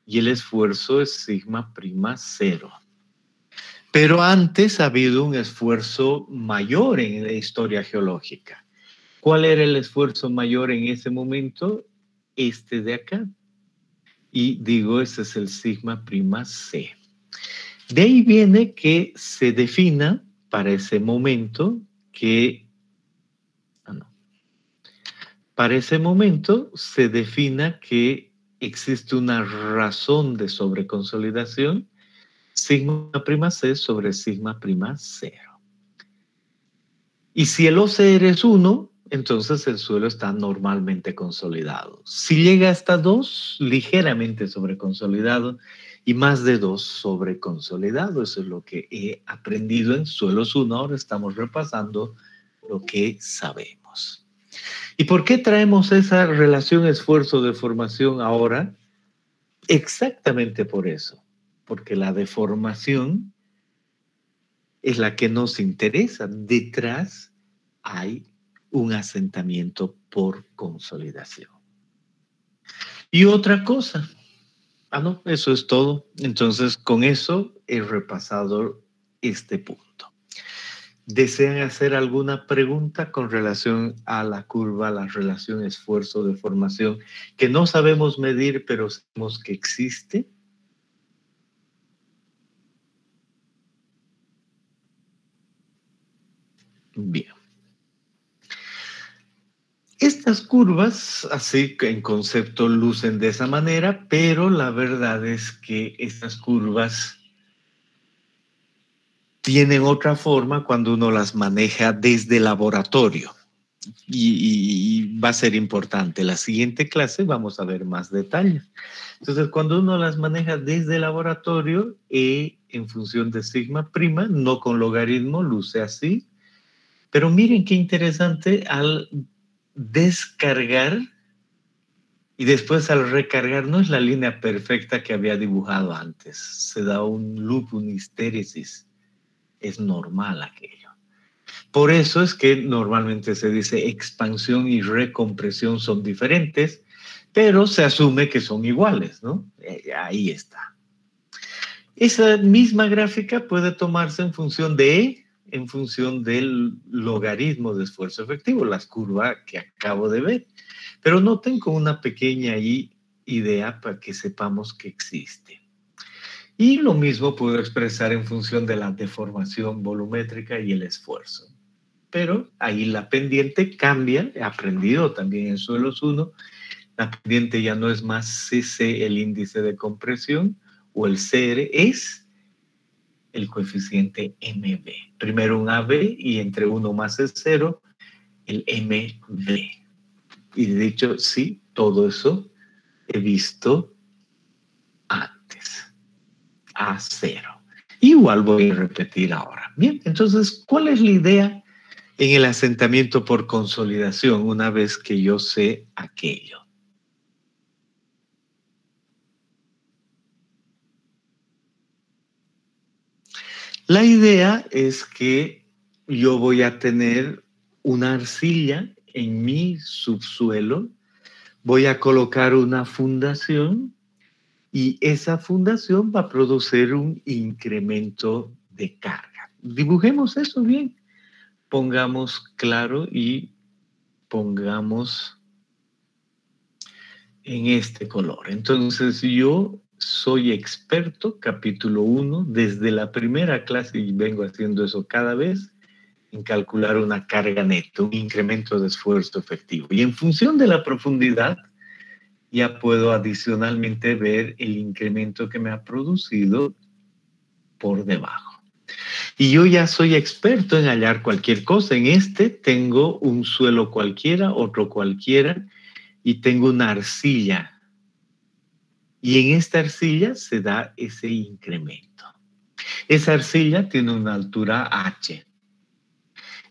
Y el esfuerzo es sigma prima 0. Pero antes ha habido un esfuerzo mayor en la historia geológica. ¿Cuál era el esfuerzo mayor en ese momento? Este de acá. Y digo, ese es el sigma prima C. De ahí viene que se defina para ese momento que... Para ese momento se defina que existe una razón de sobreconsolidación, sigma prima C sobre sigma prima 0. Y si el OCR es 1, entonces el suelo está normalmente consolidado. Si llega hasta 2, ligeramente sobreconsolidado, y más de 2 sobreconsolidado. Eso es lo que he aprendido en suelos 1. Ahora estamos repasando lo que sabemos. ¿Y por qué traemos esa relación esfuerzo-deformación ahora? Exactamente por eso. Porque la deformación es la que nos interesa. Detrás hay un asentamiento por consolidación. Y otra cosa. No, eso es todo. Entonces, con eso he repasado este punto. ¿Desean hacer alguna pregunta con relación a la curva, la relación esfuerzo-deformación, que no sabemos medir, pero sabemos que existe? Bien. Estas curvas, así que en concepto lucen de esa manera, pero la verdad es que estas curvas tienen otra forma cuando uno las maneja desde el laboratorio. Y va a ser importante. La siguiente clase vamos a ver más detalles. Entonces, cuando uno las maneja desde el laboratorio, E en función de sigma prima, no con logaritmo, luce así. Pero miren qué interesante, al descargar y después al recargar, no es la línea perfecta que había dibujado antes. Se da un loop, una histéresis. Es normal aquello. Por eso es que normalmente se dice expansión y recompresión son diferentes, pero se asume que son iguales, ¿no? Ahí está. Esa misma gráfica puede tomarse en función de E, en función del logaritmo de esfuerzo efectivo, las curvas que acabo de ver. Pero noten con una pequeña idea para que sepamos que existe. Y lo mismo puedo expresar en función de la deformación volumétrica y el esfuerzo. Pero ahí la pendiente cambia, he aprendido también en suelos 1, la pendiente ya no es más CC, el índice de compresión, o el CR, es el coeficiente MB. Primero un AB y entre 1 más es 0, el MB. Y de hecho, sí, todo eso he visto antes. A0. Igual voy a repetir ahora. Bien, entonces, ¿cuál es la idea en el asentamiento por consolidación una vez que yo sé aquello. La idea es que yo voy a tener una arcilla en mi subsuelo, voy a colocar una fundación y esa fundación va a producir un incremento de carga. Dibujemos eso bien. Pongamos claro y pongamos en este color. Entonces yo soy experto, capítulo 1, desde la primera clase y vengo haciendo eso cada vez, en calcular una carga neta, un incremento de esfuerzo efectivo. Y en función de la profundidad, ya puedo adicionalmente ver el incremento que me ha producido por debajo. Y yo ya soy experto en hallar cualquier cosa. En este tengo un suelo cualquiera, otro cualquiera, y tengo una arcilla. Y en esta arcilla se da ese incremento. Esa arcilla tiene una altura H.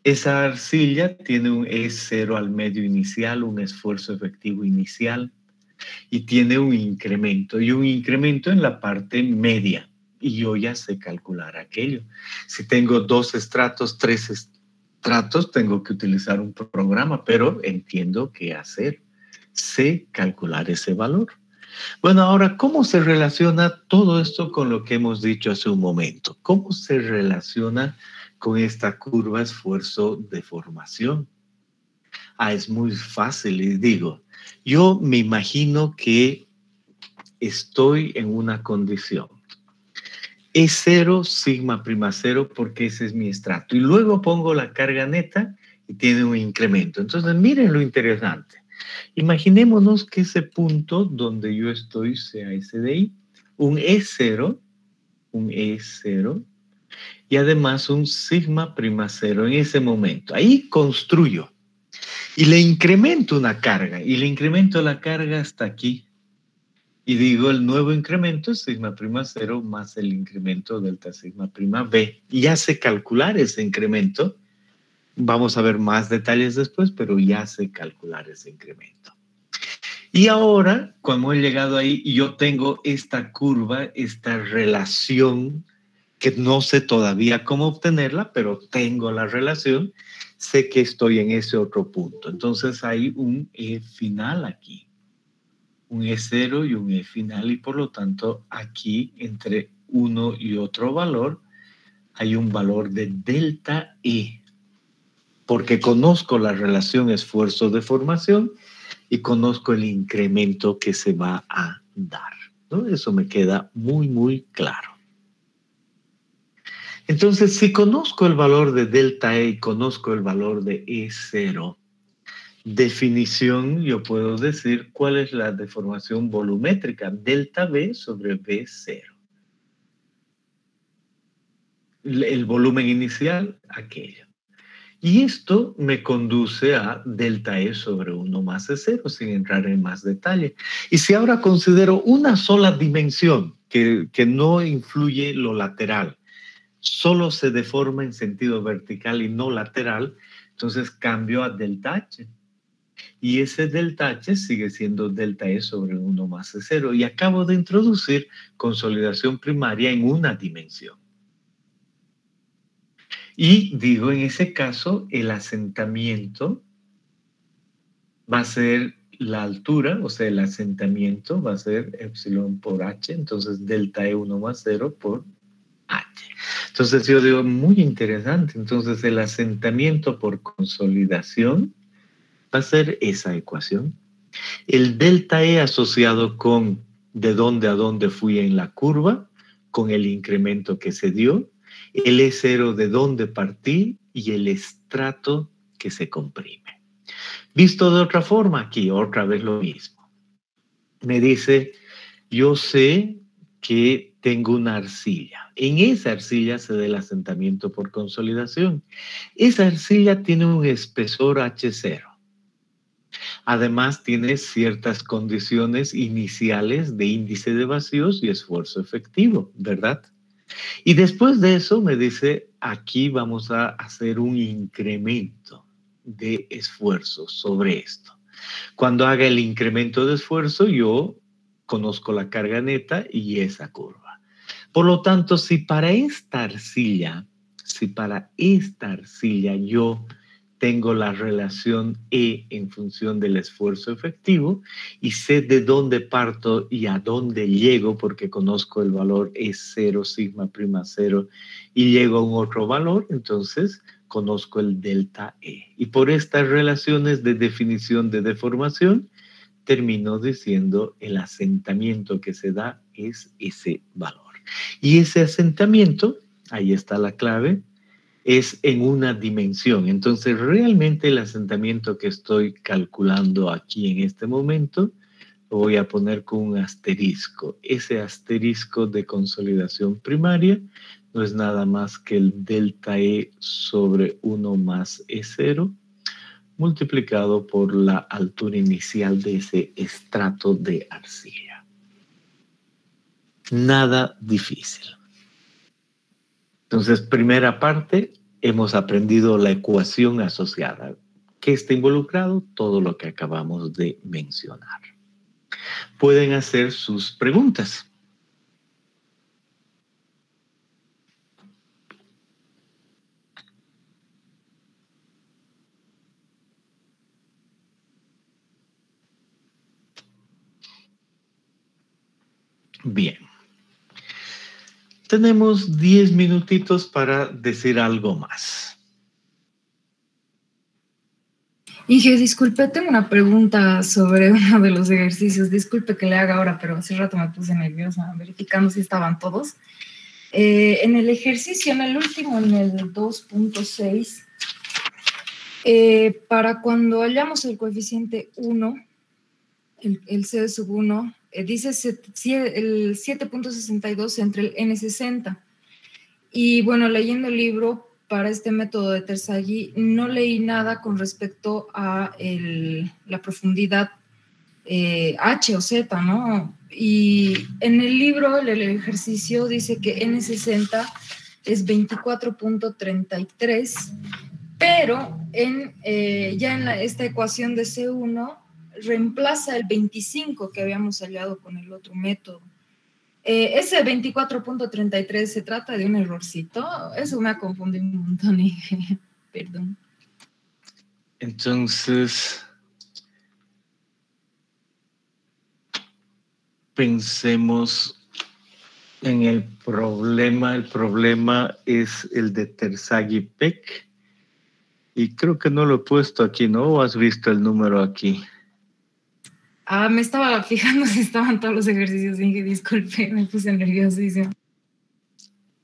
Esa arcilla tiene un E0 al medio inicial, un esfuerzo efectivo inicial, y tiene un incremento en la parte media. Y yo ya sé calcular aquello. Si tengo 2 estratos, 3 estratos, tengo que utilizar un programa, pero entiendo qué hacer. Sé calcular ese valor. Bueno, ahora, ¿cómo se relaciona todo esto con lo que hemos dicho hace un momento? ¿Cómo se relaciona con esta curva esfuerzo-deformación? Es muy fácil, y digo, yo me imagino que estoy en una condición. E0, sigma prima 0, porque ese es mi estrato. Y luego pongo la carga neta y tiene un incremento. Entonces, miren lo interesante. Imaginémonos que ese punto donde yo estoy sea ese de ahí, un E0, y además un sigma prima 0 en ese momento. Ahí construyo y le incremento una carga, y le incremento la carga hasta aquí. Y digo, el nuevo incremento es sigma prima 0 más el incremento delta sigma prima B. Y ya sé calcular ese incremento. Vamos a ver más detalles después, pero ya sé calcular ese incremento. Y ahora, como he llegado ahí, yo tengo esta curva, esta relación, que no sé todavía cómo obtenerla, pero tengo la relación, sé que estoy en ese otro punto. Entonces hay un E final aquí, un E0 y un E final, y por lo tanto aquí entre uno y otro valor hay un valor de delta E, porque conozco la relación esfuerzo-deformación y conozco el incremento que se va a dar, ¿no? Eso me queda muy, muy claro. Entonces, si conozco el valor de delta E y conozco el valor de E0, definición, yo puedo decir cuál es la deformación volumétrica, delta B sobre B0. El volumen inicial, aquello. Y esto me conduce a delta E sobre 1 más E0, sin entrar en más detalle. Y si ahora considero una sola dimensión que no influye lo lateral, solo se deforma en sentido vertical y no lateral, entonces cambio a delta H. Y ese delta H sigue siendo delta E sobre 1 más E0. Y acabo de introducir consolidación primaria en una dimensión. Y digo, en ese caso, el asentamiento va a ser la altura, o sea, el asentamiento va a ser epsilon por H, entonces delta E1 más 0 por H. Entonces yo digo, muy interesante, entonces el asentamiento por consolidación va a ser esa ecuación. El delta E asociado con de dónde a dónde fui en la curva, con el incremento que se dio, el E0 de dónde partí y el estrato que se comprime. Visto de otra forma, aquí otra vez lo mismo. Me dice, yo sé que tengo una arcilla. En esa arcilla se da el asentamiento por consolidación. Esa arcilla tiene un espesor H0. Además, tiene ciertas condiciones iniciales de índice de vacíos y esfuerzo efectivo, ¿verdad? Y después de eso me dice, aquí vamos a hacer un incremento de esfuerzo sobre esto. Cuando haga el incremento de esfuerzo, yo conozco la carga neta y esa curva. Por lo tanto, si para esta arcilla yo tengo la relación E en función del esfuerzo efectivo y sé de dónde parto y a dónde llego porque conozco el valor E0, sigma prima 0 y llego a un otro valor, entonces conozco el delta E. Y por estas relaciones de definición de deformación, termino diciendo el asentamiento que se da es ese valor. Y ese asentamiento, ahí está la clave, es en una dimensión. Entonces, realmente el asentamiento que estoy calculando aquí en este momento, lo voy a poner con un asterisco. Ese asterisco de consolidación primaria no es nada más que el delta E sobre 1 más E0 multiplicado por la altura inicial de ese estrato de arcilla. Nada difícil. Entonces, primera parte, hemos aprendido la ecuación asociada. ¿Qué está involucrado? Todo lo que acabamos de mencionar. Pueden hacer sus preguntas. Bien. Tenemos 10 minutitos para decir algo más. Inge, disculpe, tengo una pregunta sobre uno de los ejercicios. Disculpe que le haga ahora, pero hace rato me puse nerviosa verificando si estaban todos. En el ejercicio, en el último, en el 2.6, para cuando hallamos el coeficiente 1, el C sub 1, dice el 7.62 entre el N60. Y bueno, leyendo el libro para este método de Terzaghi, no leí nada con respecto a la profundidad H o Z, ¿no? Y en el libro, el ejercicio dice que N60 es 24.33, pero ya en esta ecuación de C1 reemplaza el 25 que habíamos hallado con el otro método. Ese 24.33 se trata de un errorcito. Eso me ha confundido un montón. Perdón. Entonces, pensemos en el problema. El problema es el de Terzaghi-Peck. Y creo que no lo he puesto aquí, ¿no? ¿O has visto el número aquí? Me estaba fijando si estaban todos los ejercicios, Inge, disculpe, me puse nerviosísima.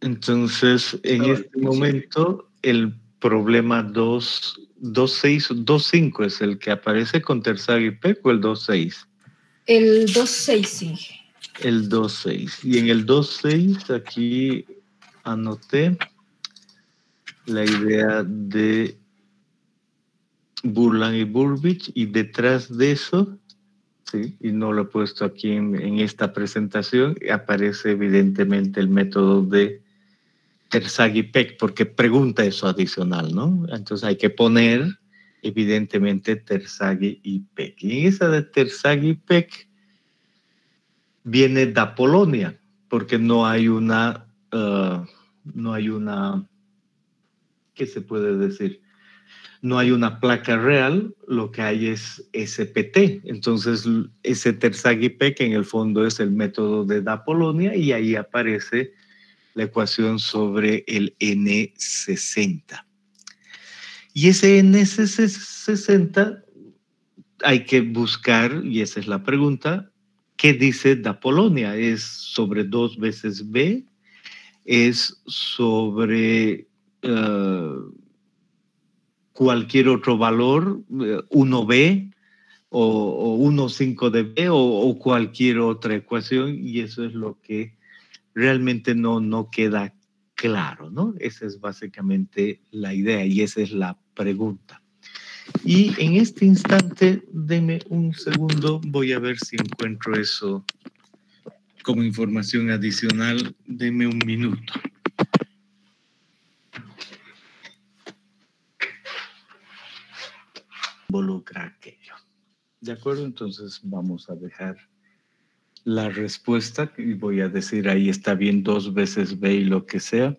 Entonces, en este momento, el problema 2.5 es el que aparece con Terzaghi-Peck o el 2.6? El 2.6, Inge. El 2.6. Y en el 2.6, aquí anoté la idea de Burland y Burbidge, y detrás de eso, sí, y no lo he puesto aquí en esta presentación, aparece evidentemente el método de Terzaghi-Peck, porque pregunta eso adicional, ¿no? Entonces hay que poner evidentemente Terzaghi y Peck. Y en esa de Terzaghi-Peck viene da Polonia, porque no hay una, ¿qué se puede decir? No hay una placa real, lo que hay es SPT. Entonces, ese Terzaghi-Peck en el fondo es el método de da Polonia y ahí aparece la ecuación sobre el N60. Y ese N60 hay que buscar, y esa es la pregunta, ¿qué dice da Polonia? ¿Es sobre 2 veces B? ¿Es sobre cualquier otro valor, 1B o 1,5 de B o cualquier otra ecuación? Y eso es lo que realmente no queda claro, ¿no? Esa es básicamente la idea y esa es la pregunta. Y en este instante, denme un segundo, voy a ver si encuentro eso como información adicional, denme un minuto. Involucra aquello. ¿De acuerdo? Entonces vamos a dejar la respuesta y voy a decir ahí está bien 2 veces B y lo que sea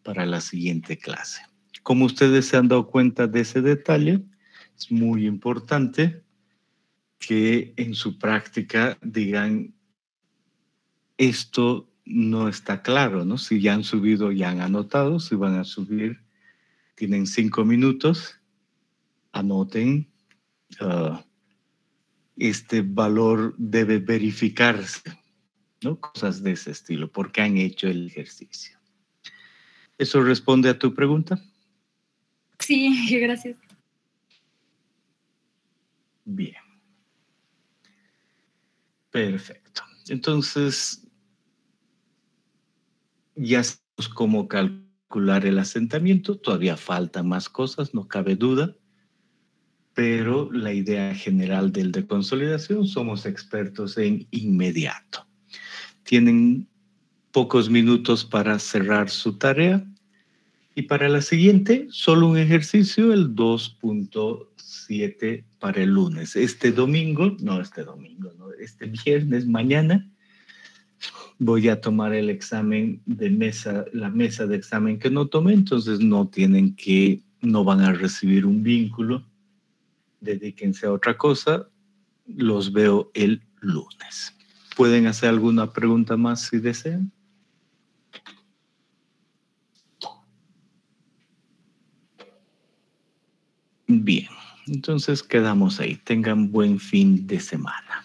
para la siguiente clase. Como ustedes se han dado cuenta de ese detalle, es muy importante que en su práctica digan esto no está claro, ¿no? Si ya han subido, ya han anotado, si van a subir, tienen 5 minutos, anoten. Este valor debe verificarse, ¿no? Cosas de ese estilo, porque han hecho el ejercicio. ¿Eso responde a tu pregunta? Sí, gracias. Bien. Perfecto. Entonces, ya sabemos cómo calcular el asentamiento. Todavía faltan más cosas, no cabe duda. Pero la idea general del de consolidación, somos expertos en inmediato. Tienen pocos minutos para cerrar su tarea. Y para la siguiente, solo un ejercicio, el 2.7 para el lunes. Este viernes, mañana, voy a tomar el examen de mesa, la mesa de examen que no tomé, entonces no van a recibir un vínculo. Dedíquense a otra cosa, los veo el lunes. ¿Pueden hacer alguna pregunta más si desean? Bien, entonces quedamos ahí. Tengan buen fin de semana.